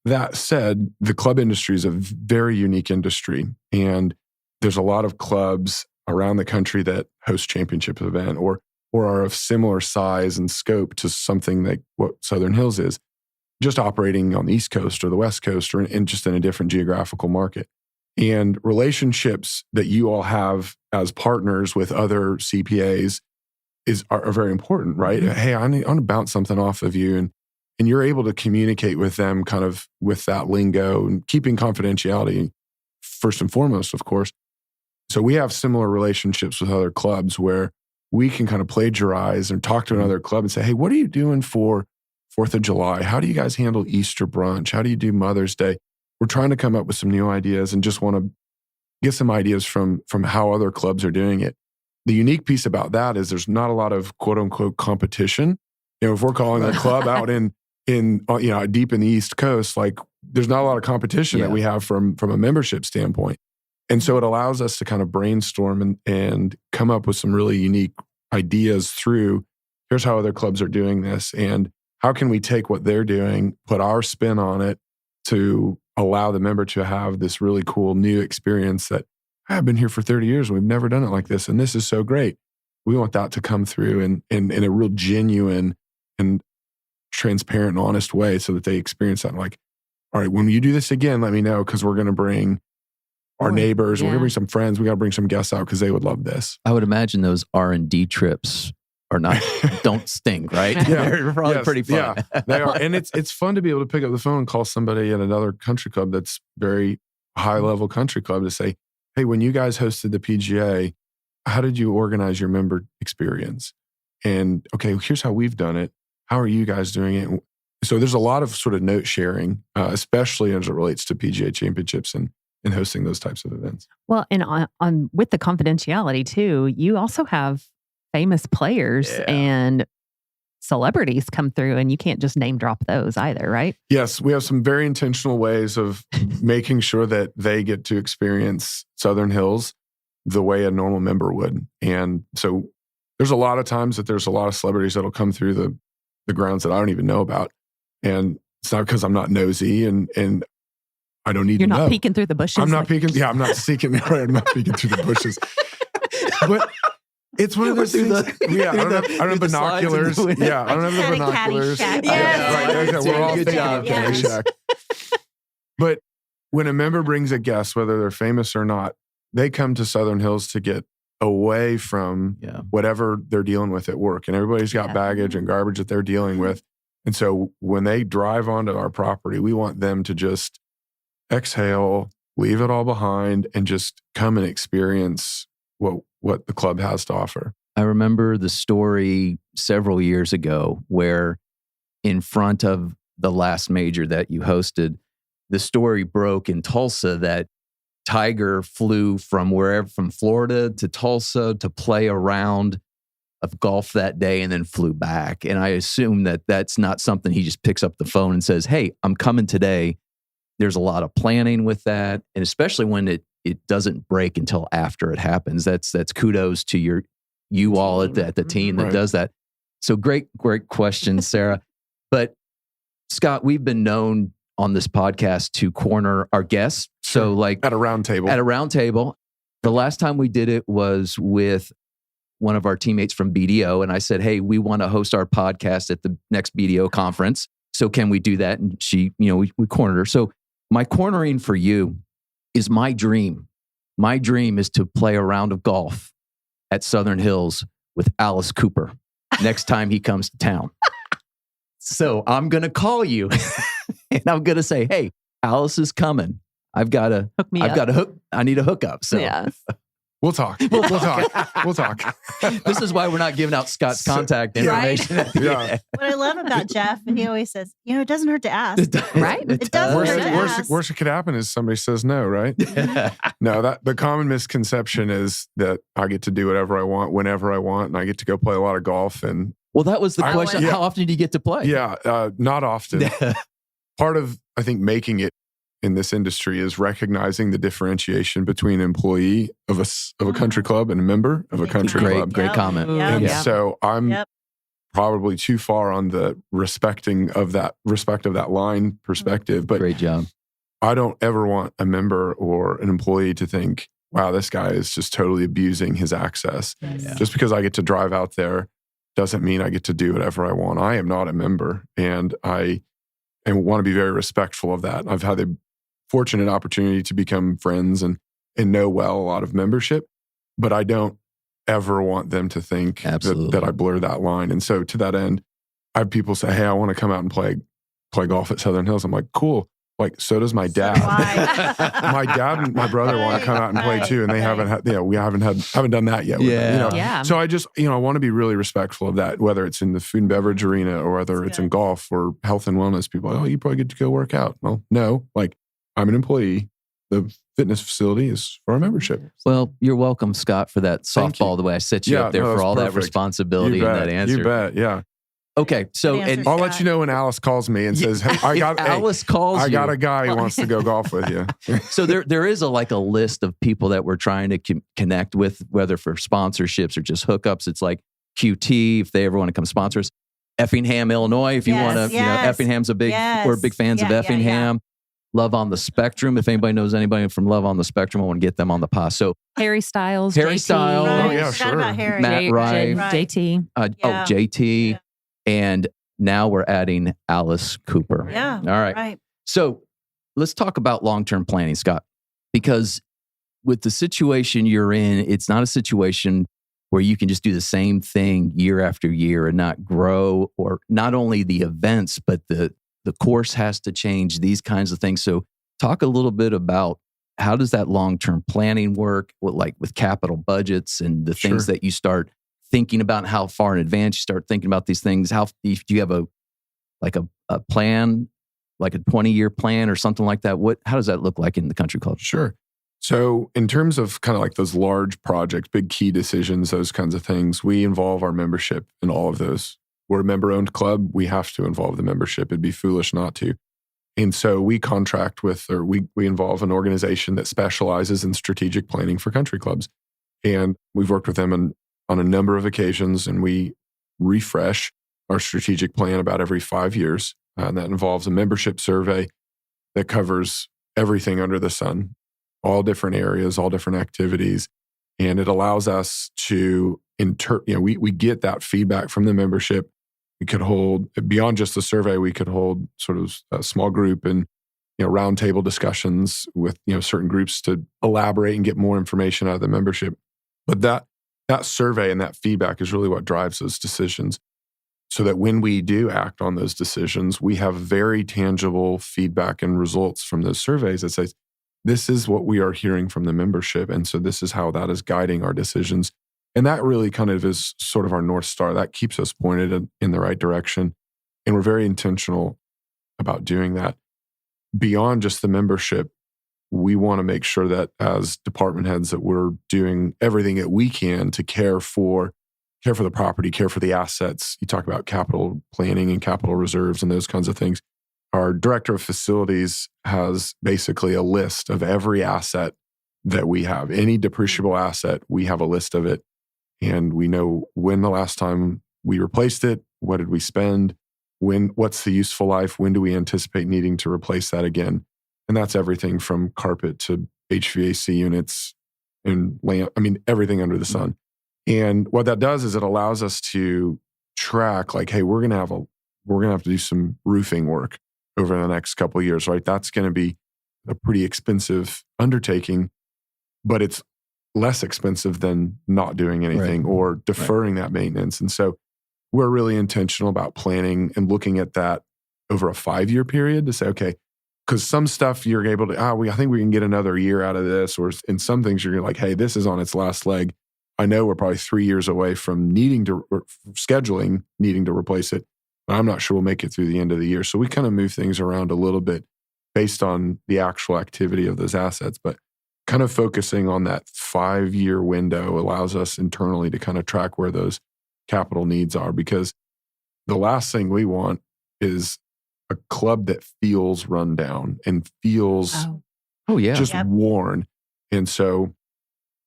That said, the club industry is a very unique industry. And there's a lot of clubs around the country that host championship event or are of similar size and scope to something like what Southern Hills is, just operating on the East Coast or the West Coast or just in a different geographical market. And relationships that you all have as partners with other CPAs are very important, right? Mm-hmm. Hey, I want to bounce something off of you. And you're able to communicate with them kind of with that lingo and keeping confidentiality first and foremost, of course. So we have similar relationships with other clubs where we can kind of plagiarize and talk to another club and say, hey, what are you doing for 4th of July? How do you guys handle Easter brunch? How do you do Mother's Day? We're trying to come up with some new ideas and just want to get some ideas from how other clubs are doing it. The unique piece about that is there's not a lot of quote unquote competition. If we're calling a club out in deep in the East Coast, like there's not a lot of competition that we have from a membership standpoint. And so it allows us to kind of brainstorm and come up with some really unique ideas through, here's how other clubs are doing this. And how can we take what they're doing, put our spin on it to allow the member to have this really cool new experience that I've been here for 30 years and we've never done it like this. And this is so great. We want that to come through in a real genuine and transparent and honest way so that they experience that. Like, all right, when you do this again, let me know because we're going to bring our neighbors, we're going to bring some friends, we got to bring some guests out because they would love this. I would imagine those R&D trips are don't stink, right? Yeah. They're probably pretty fun. Yeah, they are. And it's fun to be able to pick up the phone and call somebody at another country club that's very high level country club to say, hey, when you guys hosted the PGA, how did you organize your member experience? And okay, here's how we've done it. How are you guys doing it? So there's a lot of sort of note sharing, especially as it relates to PGA Championships and hosting those types of events. Well, and on with the confidentiality too, you also have famous players and celebrities come through, and you can't just name drop those either, right? Yes, we have some very intentional ways of making sure that they get to experience Southern Hills the way a normal member would. And so there's a lot of times that there's a lot of celebrities that'll come through the grounds that I don't even know about. And it's not because I'm not nosy and I don't need You're to know. not peeking through the bushes. I'm not peeking. Yeah, I'm not seeking. Right, I'm not peeking through the bushes. But it's one of those things. I don't have binoculars. Yeah, I don't have the binoculars. Yes. We're all Good thinking job, of guys. Caddyshack. But when a member brings a guest, whether they're famous or not, they come to Southern Hills to get away from whatever they're dealing with at work. And everybody's got baggage and garbage that they're dealing with. And so when they drive onto our property, we want them to just exhale, leave it all behind, and just come and experience what the club has to offer. I remember the story several years ago where in front of the last major that you hosted, the story broke in Tulsa that Tiger flew from Florida to Tulsa to play a round of golf that day and then flew back. And I assume that that's not something he just picks up the phone and says, "Hey, I'm coming today." There's a lot of planning with that. And especially when it doesn't break until after it happens. That's kudos to you all at the team that does that. So great question, Sarah. But Scott, we've been known on this podcast to corner our guests. So like at a round table. At a round table. The last time we did it was with one of our teammates from BDO. And I said, "Hey, we want to host our podcast at the next BDO conference. So can we do that?" And she, we cornered her. So my cornering for you is my dream. My dream is to play a round of golf at Southern Hills with Alice Cooper next time he comes to town. So I'm going to call you and I'm going to say, "Hey, Alice is coming. I've got to hook. I need a hookup." So yes. We'll talk. We'll talk. This is why we're not giving out Scott's contact information. Right? Yeah. What I love about Jeff, and he always says, it doesn't hurt to ask. Right? It doesn't hurt to ask. Worst that could happen is somebody says no, right? No, that the common misconception is that I get to do whatever I want, whenever I want, and I get to go play a lot of golf. And well, that was the question. How often do you get to play? Yeah, not often. Part of, I think, making it in this industry is recognizing the differentiation between an employee of a country club and a member of a country club. Great comment. And so I'm probably too far on the respect of that line perspective. But great job. I don't ever want a member or an employee to think, "Wow, this guy is just totally abusing his access." Yes. Just because I get to drive out there doesn't mean I get to do whatever I want. I am not a member, and I want to be very respectful of that. I've had the fortunate opportunity to become friends and know well a lot of membership, but I don't ever want them to think that I blur that line. And so to that end, I have people say, "Hey, I want to come out and play golf at Southern Hills." I'm like, "Cool." Like, so does my dad. My dad and my brother want to come out and play too, and they haven't had. We haven't done that yet. Yeah. So I just, I want to be really respectful of that, whether it's in the food and beverage arena or whether it's in golf or health and wellness. People, "Oh, you probably get to go work out." Well, no, like I'm an employee. The fitness facility is for our membership. Well, you're welcome, Scott, for that softball. The way I set you up there for all that responsibility and that answer. You bet. Yeah. Okay, so and I'll let you know when Alice calls me and says, "Hey, I got a guy who wants to go golf with you." So there is a list of people that we're trying to connect with, whether for sponsorships or just hookups. It's like QT if they ever want to come sponsor us. Effingham, Illinois, if you want to. Effingham's we're big fans of Effingham. Yeah. Love on the Spectrum. If anybody knows anybody from Love on the Spectrum, I want to get them on the pod. So Harry Styles, JT. Right. Oh yeah, Forgot sure. about Harry. Matt Wright, JT. JT. Yeah. And now we're adding Alice Cooper. Yeah. All right. So let's talk about long-term planning, Scott, because with the situation you're in, it's not a situation where you can just do the same thing year after year and not grow, or not only the events, but the course has to change, these kinds of things. So talk a little bit about how does that long-term planning work, with capital budgets and the things that you start thinking about, how far in advance you start thinking about these things. How do you have a plan, like a 20-year plan or something like that? How does that look like in the country club? Sure. So in terms of kind of like those large projects, big key decisions, those kinds of things, we involve our membership in all of those we're a member-owned club. We have to involve the membership. It'd be foolish not to. And so we contract with, or we involve an organization that specializes in strategic planning for country clubs. And we've worked with them on a number of occasions, and we refresh our strategic plan about every 5 years. And that involves a membership survey that covers everything under the sun, all different areas, all different activities. And it allows us to we get that feedback from the membership. We could hold, beyond just the survey, we could hold sort of a small group and roundtable discussions with certain groups to elaborate and get more information out of the membership. But that survey and that feedback is really what drives those decisions. So that when we do act on those decisions, we have very tangible feedback and results from those surveys that says, this is what we are hearing from the membership. And so this is how that is guiding our decisions. And that really kind of is sort of our North Star. That keeps us pointed in the right direction. And we're very intentional about doing that. Beyond just the membership, we want to make sure that as department heads that we're doing everything that we can to care for the property, care for the assets. You talk about capital planning and capital reserves and those kinds of things. Our director of facilities has basically a list of every asset that we have. Any depreciable asset, we have a list of it. And we know when the last time we replaced it, what did we spend, what's the useful life, when do we anticipate needing to replace that again? And that's everything from carpet to HVAC units and everything under the sun. And what that does is it allows us to track, like, hey, we're gonna have to do some roofing work over the next couple of years, right? That's going to be a pretty expensive undertaking, but it's less expensive than not doing anything or deferring that maintenance. And so we're really intentional about planning and looking at that over a 5-year period to say, okay, because some stuff you're able to, I think we can get another year out of this, or in some things you're like, hey, this is on its last leg. I know we're probably 3 years away from needing to replace it, but I'm not sure we'll make it through the end of the year. So we kind of move things around a little bit based on the actual activity of those assets. But kind of focusing on that 5-year window allows us internally to kind of track where those capital needs are, because the last thing we want is a club that feels run down and feels just worn. And so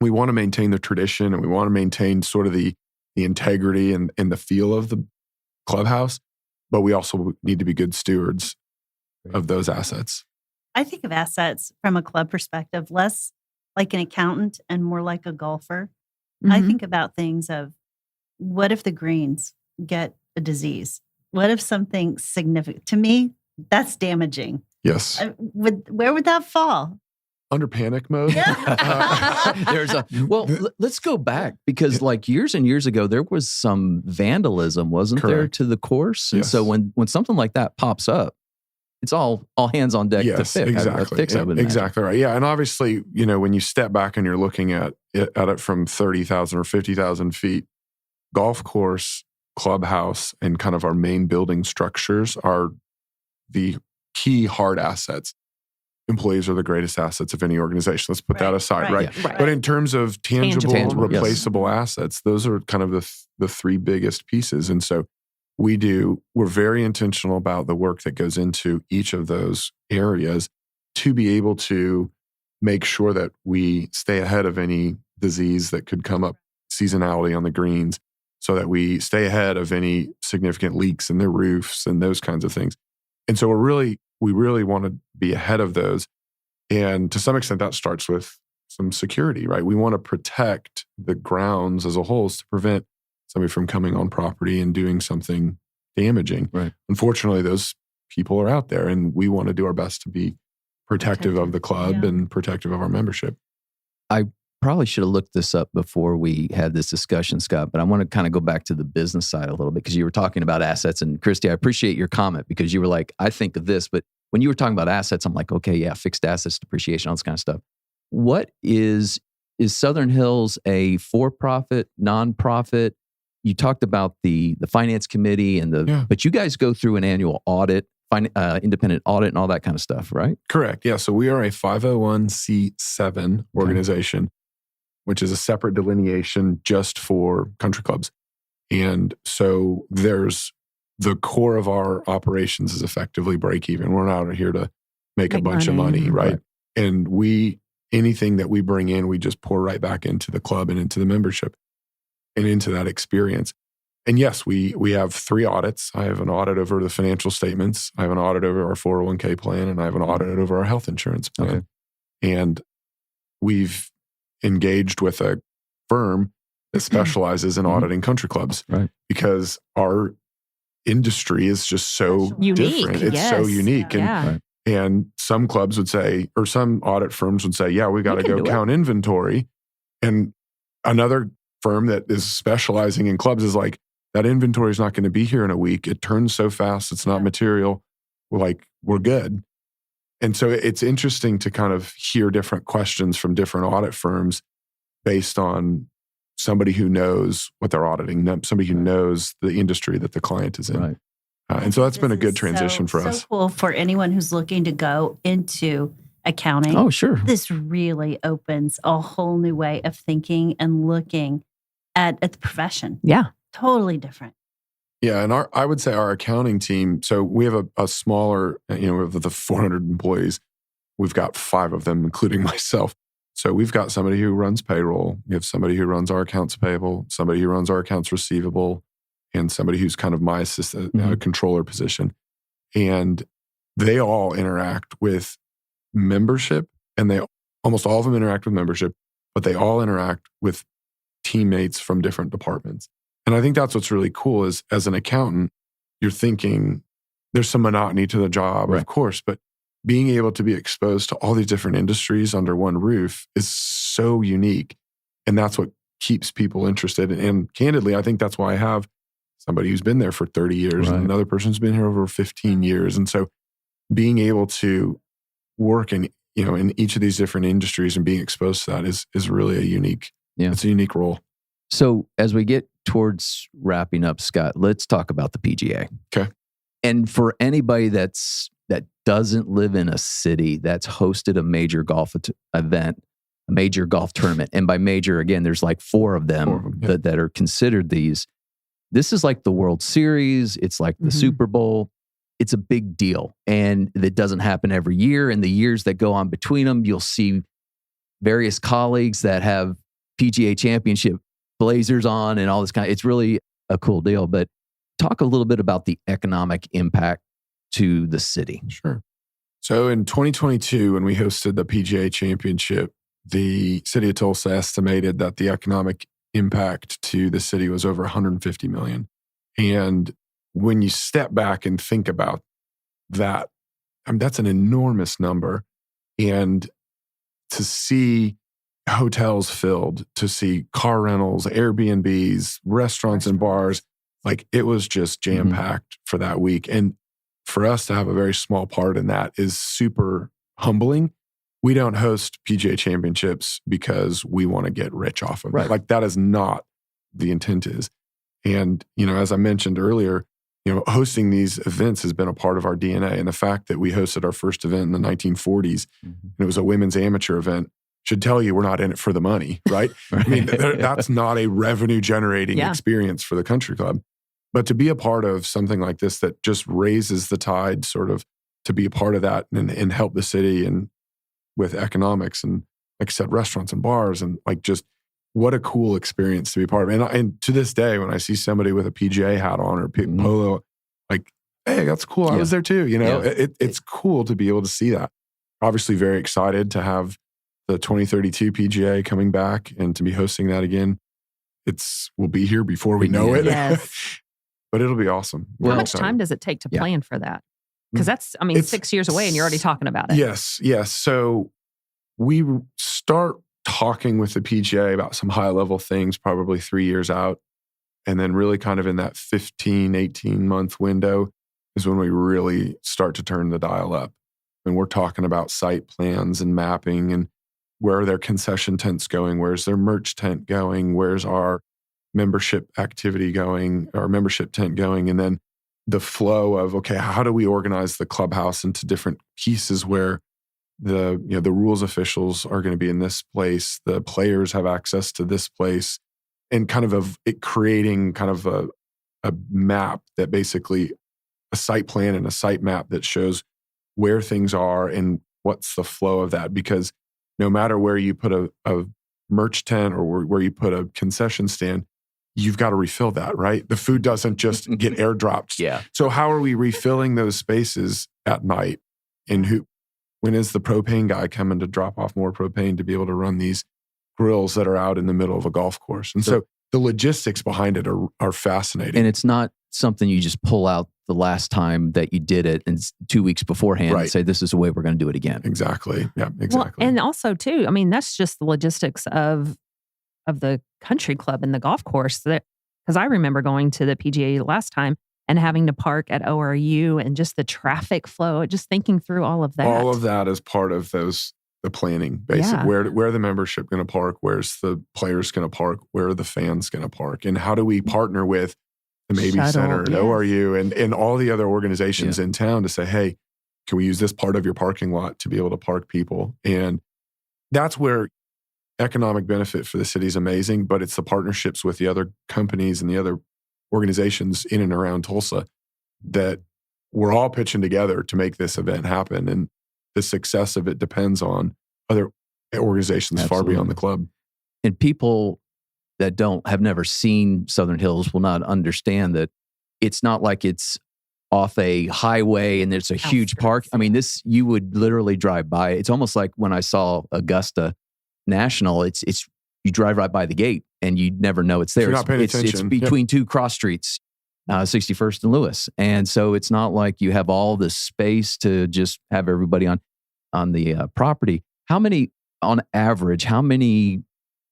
we want to maintain the tradition, and we want to maintain sort of the integrity and the feel of the clubhouse, but we also need to be good stewards of those assets. I think of assets from a club perspective, less like an accountant and more like a golfer. Mm-hmm. I think about things of, what if the greens get a disease? What if something significant? To me, that's damaging. Yes. Where would that fall? Under panic mode. Yeah. Let's go back, because like years and years ago, there was some vandalism, wasn't there, to the course? And yes. so when something like that pops up, it's all hands on deck to fix. Exactly right. Yeah. And obviously, when you step back and you're looking at it from 30,000 or 50,000 feet, golf course, clubhouse, and kind of our main building structures are the key hard assets. Employees are the greatest assets of any organization. Let's put that aside, right? But in terms of tangible replaceable assets, those are kind of the three biggest pieces. And so we're very intentional about the work that goes into each of those areas to be able to make sure that we stay ahead of any disease that could come up, seasonality on the greens, so that we stay ahead of any significant leaks in the roofs and those kinds of things. And so we really want to be ahead of those. And to some extent, that starts with some security, right? We want to protect the grounds as a whole to prevent somebody from coming on property and doing something damaging. Right. Unfortunately, those people are out there, and we want to do our best to be protective of the club and protective of our membership. I probably should have looked this up before we had this discussion, Scott, but I want to kind of go back to the business side a little bit, because you were talking about assets. And Christy, I appreciate your comment, because you were like, I think of this, but when you were talking about assets, I'm like, okay, yeah, fixed assets, depreciation, all this kind of stuff. What is Southern Hills a for-profit, non-profit? You talked about the finance committee but you guys go through an annual audit, independent audit and all that kind of stuff, right? Correct. Yeah. So we are a 501c7 organization, which is a separate delineation just for country clubs. And so there's the core of our operations is effectively break even. We're not out here to make a bunch of money, right? And anything that we bring in, we just pour right back into the club and into the membership and into that experience. And yes, we have 3 audits. I have an audit over the financial statements. I have an audit over our 401k plan, and I have an audit over our health insurance plan. Okay. And we've engaged with a firm that specializes in auditing country clubs, Right. because our industry is just so Unique, different. It's so yes. unique. Yeah. And some clubs would say, or some audit firms would say, yeah, we got to can go do count inventory. And another firm that is specializing in clubs is like, that inventory is not going to be here in a week. It turns so fast. It's not material. We're good. And so it's interesting to kind of hear different questions from different audit firms based on somebody who knows what they're auditing, somebody who knows the industry that the client is in. Right. And so that's been a This good is transition for us. So cool for anyone who's looking to go into accounting. Oh, sure. This really opens a whole new way of thinking and looking at the profession. Yeah. Totally different. Yeah, and I would say our accounting team, so we have a smaller, of the 400 employees, we've got 5 of them, including myself. So we've got somebody who runs payroll, we have somebody who runs our accounts payable, somebody who runs our accounts receivable, and somebody who's kind of my assistant, controller position. And they all interact with membership, and almost all of them interact with membership, but they all interact with teammates from different departments. And I think that's what's really cool is as an accountant, you're thinking there's some monotony to the job, Right. of course, but being able to be exposed to all these different industries under one roof is so unique. And that's what keeps people interested. And candidly, I think that's why I have somebody who's been there for 30 years Right. and another person's been here over 15 years. And so being able to work in each of these different industries and being exposed to that is really it's a unique role. So as we get towards wrapping up, Scott, let's talk about the PGA. Okay. And for anybody that doesn't live in a city that's hosted a major golf event, a major golf tournament, and by major, again, there's like 4 of them, yeah. that are considered these. This is like the World Series. It's like the Super Bowl. It's a big deal. And it doesn't happen every year. And the years that go on between them, you'll see various colleagues that have PGA Championship blazers on and all this it's really a cool deal. But talk a little bit about the economic impact to the city. Sure. So in 2022, when we hosted the PGA Championship, the city of Tulsa estimated that the economic impact to the city was over $150 million. And when you step back and think about that, that's an enormous number. And to see hotels filled, to see car rentals, Airbnbs, restaurants and bars, it was just jam-packed for that week. And for us to have a very small part in that is super humbling. We don't host PGA Championships because we want to get rich off of it. That is not the intent is. And, as I mentioned earlier, hosting these events has been a part of our DNA. And the fact that we hosted our first event in the 1940s, and it was a women's amateur event, should tell you we're not in it for the money, right? I mean, that's not a revenue generating experience for the country club. But to be a part of something like this that just raises the tide, sort of to be a part of that and help the city and with economics and, like I said, restaurants and bars and just what a cool experience to be a part of. And to this day, when I see somebody with a PGA hat on or polo, hey, that's cool. I was there too. It's cool to be able to see that. Obviously very excited to have the 2032 PGA coming back and to be hosting that again. We'll be here before we know it. Yes. But it'll be awesome. How much time does it take to plan for that? Because that's, it's 6 years away and you're already talking about it. Yes. So we start talking with the PGA about some high level things probably 3 years out. And then really kind of in that 15, 18 month window is when we really start to turn the dial up. And we're talking about site plans and mapping and where are their concession tents going? Where's their merch tent going? Where's our membership activity going, our membership tent going? And then the flow of, okay, how do we organize the clubhouse into different pieces where the rules officials are going to be in this place, the players have access to this place, and kind of it creating kind of a map that basically a site plan and a site map that shows where things are and what's the flow of that. Because no matter where you put a merch tent or where you put a concession stand, you've got to refill that, right? The food doesn't just get airdropped. Yeah. So how are we refilling those spaces at night? And when is the propane guy coming to drop off more propane to be able to run these grills that are out in the middle of a golf course? And so the logistics behind it are fascinating. And it's not something you just pull out the last time that you did it and 2 weeks beforehand and say, this is the way we're going to do it again. Exactly. Yeah, exactly. Well, and also too, I mean, that's just the logistics of the country club and the golf course. Because I remember going to the PGA last time and having to park at ORU and just the traffic flow, just thinking through all of that. All of that is part of the planning, basically. Yeah. Where the membership going to park? Where's the players going to park? Where are the fans going to park? And how do we partner with the Mabee Shuttle, Center and yes. ORU and all the other organizations in town to say, hey, can we use this part of your parking lot to be able to park people? And that's where economic benefit for the city is amazing, but it's the partnerships with the other companies and the other organizations in and around Tulsa that we're all pitching together to make this event happen. And the success of it depends on other organizations far beyond the club. And people that have never seen Southern Hills will not understand that it's not like it's off a highway and there's a huge park. I mean, you would literally drive by. It's almost like when I saw Augusta National, it's you drive right by the gate and you'd never know it's there. You're not paying attention. It's between two cross streets, 61st and Lewis. And so it's not like you have all this space to just have everybody on the property. On average, how many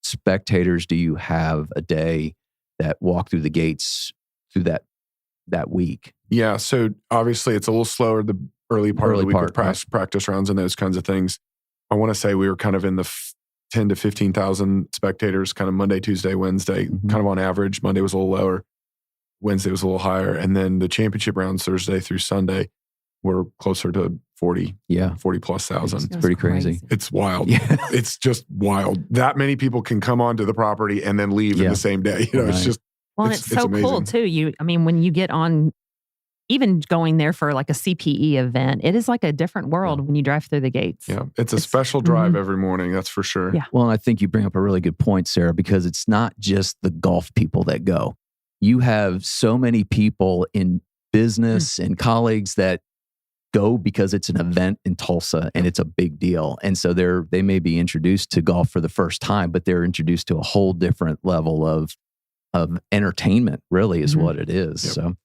spectators do you have a day that walk through the gates through that week? Yeah, so obviously it's a little slower the early part of the week with practice rounds and those kinds of things. I want to say we were kind of in the 10 to 15,000 spectators, kind of Monday, Tuesday, Wednesday, kind of on average. Monday was a little lower, Wednesday was a little higher, and then the championship rounds Thursday through Sunday were closer to 40 plus thousand. It's pretty crazy. It's wild. Yeah. It's just wild. That many people can come onto the property and then leave in the same day. It's just and it's so amazing. cool too. When you get on, even going there for like a CPE event, it is like a different world when you drive through the gates. Yeah, it's a special drive every morning. That's for sure. Yeah. Well, and I think you bring up a really good point, Sarah, because it's not just the golf people that go. You have so many people in business and colleagues that go because it's an event in Tulsa and it's a big deal. And so they may be introduced to golf for the first time, but they're introduced to a whole different level of entertainment, really is what it is. Yep. So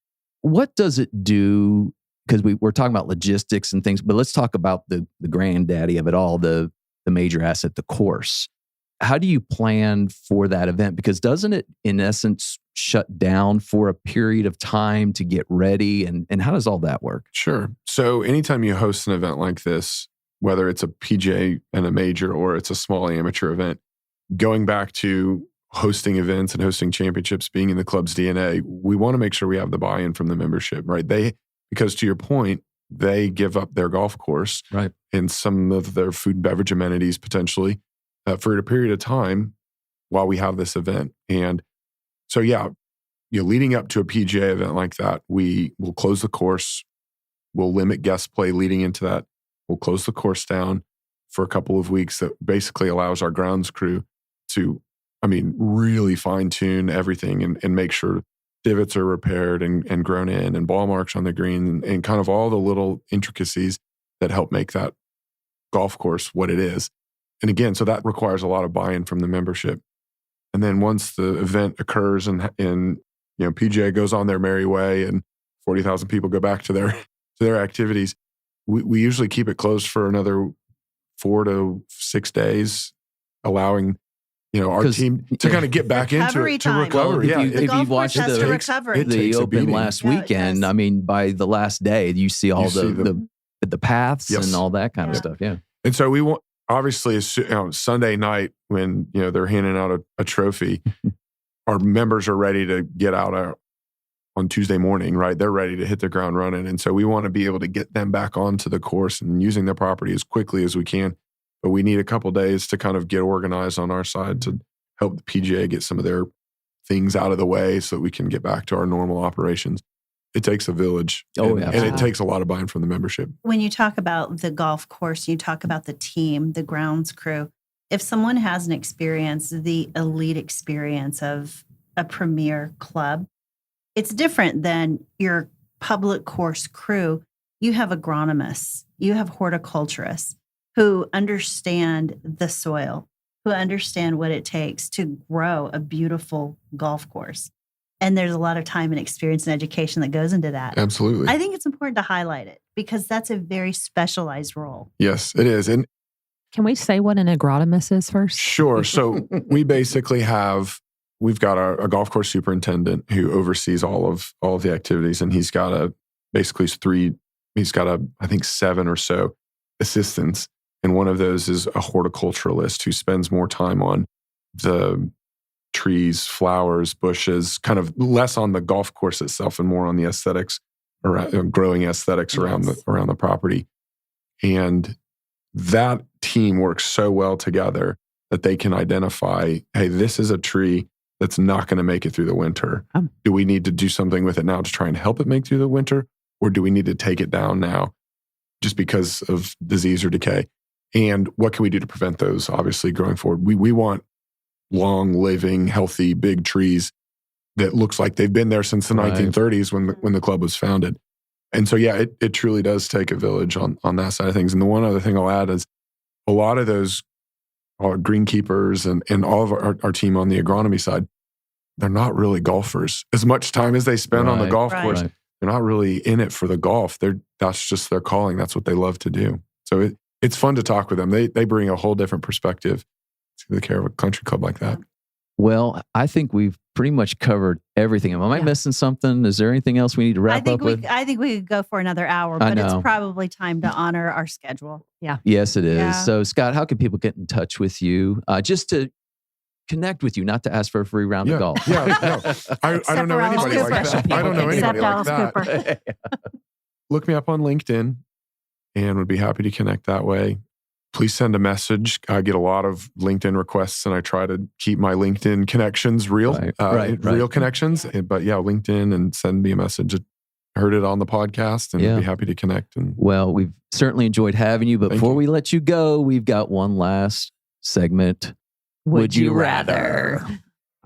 what does it do? Because we're talking about logistics and things, but let's talk about the granddaddy of it all, the major asset, the course. How do you plan for that event? Because doesn't it, in essence, shut down for a period of time to get ready? And how does all that work? Sure. So anytime you host an event like this, whether it's a PGA and a major or it's a small amateur event, going back to hosting events and hosting championships, being in the club's DNA, we want to make sure we have the buy-in from the membership, right? Because to your point, they give up their golf course and some of their food and beverage amenities potentially for a period of time while we have this event. And so, leading up to a PGA event like that, we will close the course. We'll limit guest play leading into that. We'll close the course down for a couple of weeks. That basically allows our grounds crew to, really fine tune everything and make sure divots are repaired and grown in and ball marks on the green and kind of all the little intricacies that help make that golf course what it is. And again, so that requires a lot of buy-in from the membership. And then once the event occurs and PGA goes on their merry way and 40,000 people go back to their activities, we usually keep it closed for another 4 to 6 days, allowing our team to kind of get back into it, to recover. Well, if you watch the Open last weekend, by the last day, you see all the paths and all that kind of stuff. Yeah. And so we want, obviously, Sunday night when they're handing out a trophy, our members are ready to get out on Tuesday morning, right? They're ready to hit the ground running. And so we want to be able to get them back onto the course and using the property as quickly as we can. But we need a couple days to kind of get organized on our side to help the PGA get some of their things out of the way so that we can get back to our normal operations. It takes a village. Oh, and it takes a lot of buy-in from the membership. When you talk about the golf course, you talk about the team, the grounds crew. If someone has an experience, the elite experience of a premier club, it's different than your public course crew. You have agronomists, you have horticulturists who understand the soil, who understand what it takes to grow a beautiful golf course. And there's a lot of time and experience and education that goes into that. Absolutely. I think it's important to highlight it because that's a very specialized role. Yes, it is. And Can we say what an agronomist is first? sure. So we basically we've got a golf course superintendent who oversees all of the activities, and he's got I think 7 or so assistants. And one of those is a horticulturalist who spends more time on the trees, flowers, bushes, kind of less on the golf course itself and more on the aesthetics, around growing aesthetics around the property. And that team works so well together that they can identify, hey, this is a tree that's not going to make it through the winter. Do we need to do something with it now to try and help it make through the winter? Or do we need to take it down now just because of disease or decay? And what can we do to prevent those, obviously, going forward? We want long living, healthy, big trees that looks like they've been there since the 1930s when the club was founded. And so, yeah, it truly does take a village on that side of things. And the one other thing I'll add is a lot of those greenkeepers and all of our team on the agronomy side, they're not really golfers. As much time as they spend on the golf course, they're not really in it for the golf. That's just their calling. That's what they love to do. So it's fun to talk with them. They bring a whole different perspective to the care of a country club like that. Well, I think we've pretty much covered everything. Am I missing something? Is there anything else we need to wrap up with? I think we could go for another hour, but it's probably time to honor our schedule. Yeah. Yes, it is. Yeah. So, Scott, how can people get in touch with you? Just to connect with you, not to ask for a free round of golf. Yeah, no. I don't know anybody like that. I don't know anybody like that. Look me up on LinkedIn and would be happy to connect that way. Please send a message. I get a lot of LinkedIn requests, and I try to keep my LinkedIn connections real, real connections. But yeah, LinkedIn, and send me a message. I heard it on the podcast, and I'd be happy to connect. Well, we've certainly enjoyed having you. But before we let you go, we've got one last segment. Would you rather?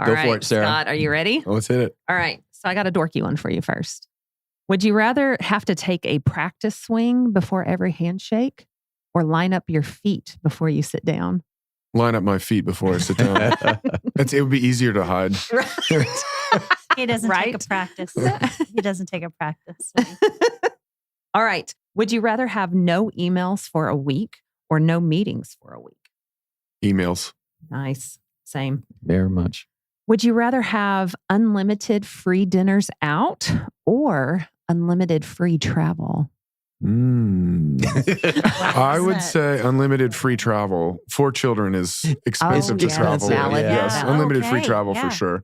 Go for it, Sarah. Scott, are you ready? Let's hit it. All right. So I got a dorky one for you first. Would you rather have to take a practice swing before every handshake, or line up your feet before you sit down? Line up my feet before I sit down. It would be easier to hide. He doesn't take a practice. He doesn't take a practice. All right. Would you rather have no emails for a week or no meetings for a week? Emails. Nice. Same. Very much. Would you rather have unlimited free dinners out or unlimited free travel? I would say unlimited free travel. 4 children is expensive to travel. Valid. Yes, Yeah. unlimited free travel for sure.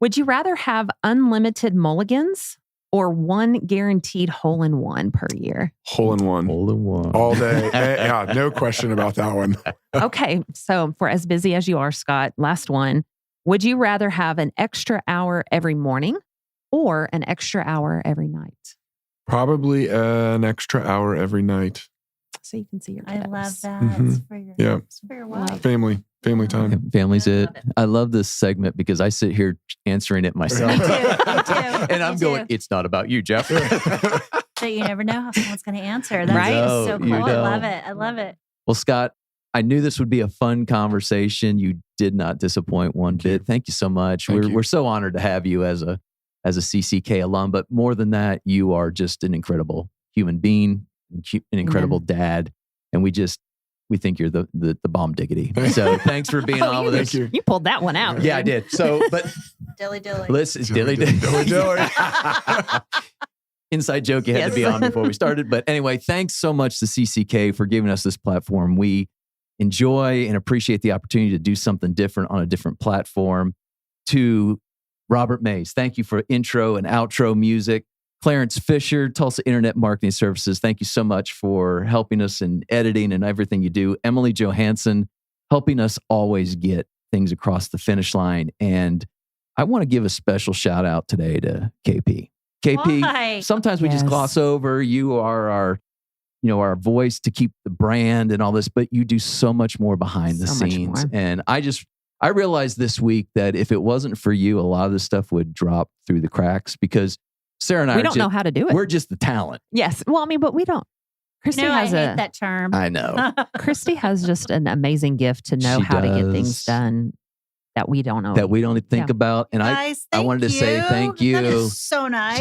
Would you rather have unlimited mulligans or one guaranteed hole-in-one per year? Hole-in-one. Hole-in-one. All day. Yeah, no question about that one. Okay, so for as busy as you are, Scott, last one. Would you rather have an extra hour every morning or an extra hour every night? Probably an extra hour every night. So you can see your I kiddos. love that. Mhm. It's for your wife. Family time. Family's it. love it. I love this segment because I sit here answering it myself. Me too. And I'm Me going, too. it's not about you, Jeff. So you never know how someone's going to answer. That's Right? just so You cool. I don't. love it. I love it. Well, Scott, I knew this would be a fun conversation. You did not disappoint one bit. Thank you so much. Thank you. We're so honored to have you as a CCK alum. But more than that, you are just an incredible human being, an incredible dad. And we think you're the bomb diggity. So thanks for being on with us. Thank you. You pulled that one out. Yeah, I did. So, but Dilly. listen, dilly. Inside joke you had to be on before we started. But anyway, thanks so much to CCK for giving us this platform. We enjoy and appreciate the opportunity to do something different on a different platform. To Robert Mays, thank you for intro and outro music. Clarence Fisher, Tulsa Internet Marketing Services, thank you so much for helping us in editing and everything you do. Emily Johansson, helping us always get things across the finish line. And I want to give a special shout out today to KP. KP, Why? sometimes we just Yes. gloss over. You are our voice to keep the brand and all this, but you do so much more behind the So much scenes. more. And I realized this week that if it wasn't for you, a lot of this stuff would drop through the cracks because Sarah and I We don't know how to do it. We're just the talent. Yes. Well, I mean, but we don't. Christy No, I has hate that term. I know. Christy has just an amazing gift to know She how to get does. things done that we don't know. That we don't think Yeah. about. And Guys, I wanted to thank say thank you. That is so nice.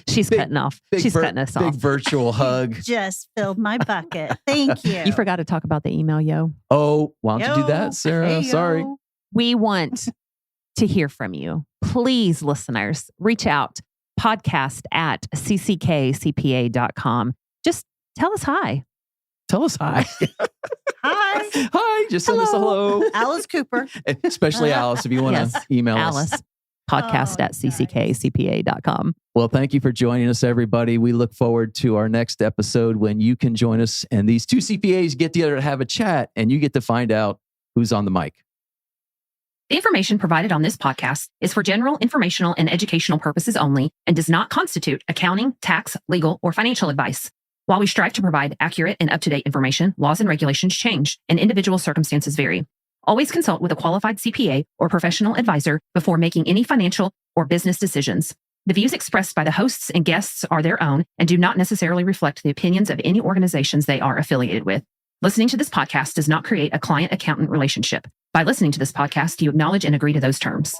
She's big- cutting off. big She's vir- cutting us Big off. virtual hug. Just filled my bucket. Thank you. You forgot to talk about the email, yo. Oh, why don't you do Yo. that, Sarah? Hey, Sorry. yo. We want to hear from you. Please, listeners, reach out. Podcast at cckcpa.com. Just tell us hi. Tell us hi. Hi, Hi. Just send us a hello. Alice Cooper. Especially Alice, if you want to Yes, email Alice. us. Podcast Oh, at cckcpa.com. Well, thank you for joining us, everybody. We look forward to our next episode when you can join us and these two CPAs get together to have a chat and you get to find out who's on the mic. The information provided on this podcast is for general informational and educational purposes only and does not constitute accounting, tax, legal, or financial advice. While we strive to provide accurate and up-to-date information, laws and regulations change and individual circumstances vary. Always consult with a qualified CPA or professional advisor before making any financial or business decisions. The views expressed by the hosts and guests are their own and do not necessarily reflect the opinions of any organizations they are affiliated with. Listening to this podcast does not create a client-accountant relationship. By listening to this podcast, you acknowledge and agree to those terms.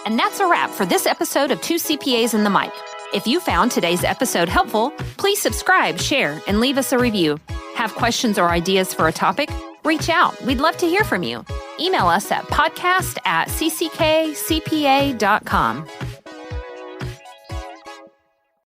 And that's a wrap for this episode of Two CPAs and the Mic. If you found today's episode helpful, please subscribe, share, and leave us a review. Have questions or ideas for a topic? Reach out. We'd love to hear from you. Email us at podcast@cckcpa.com.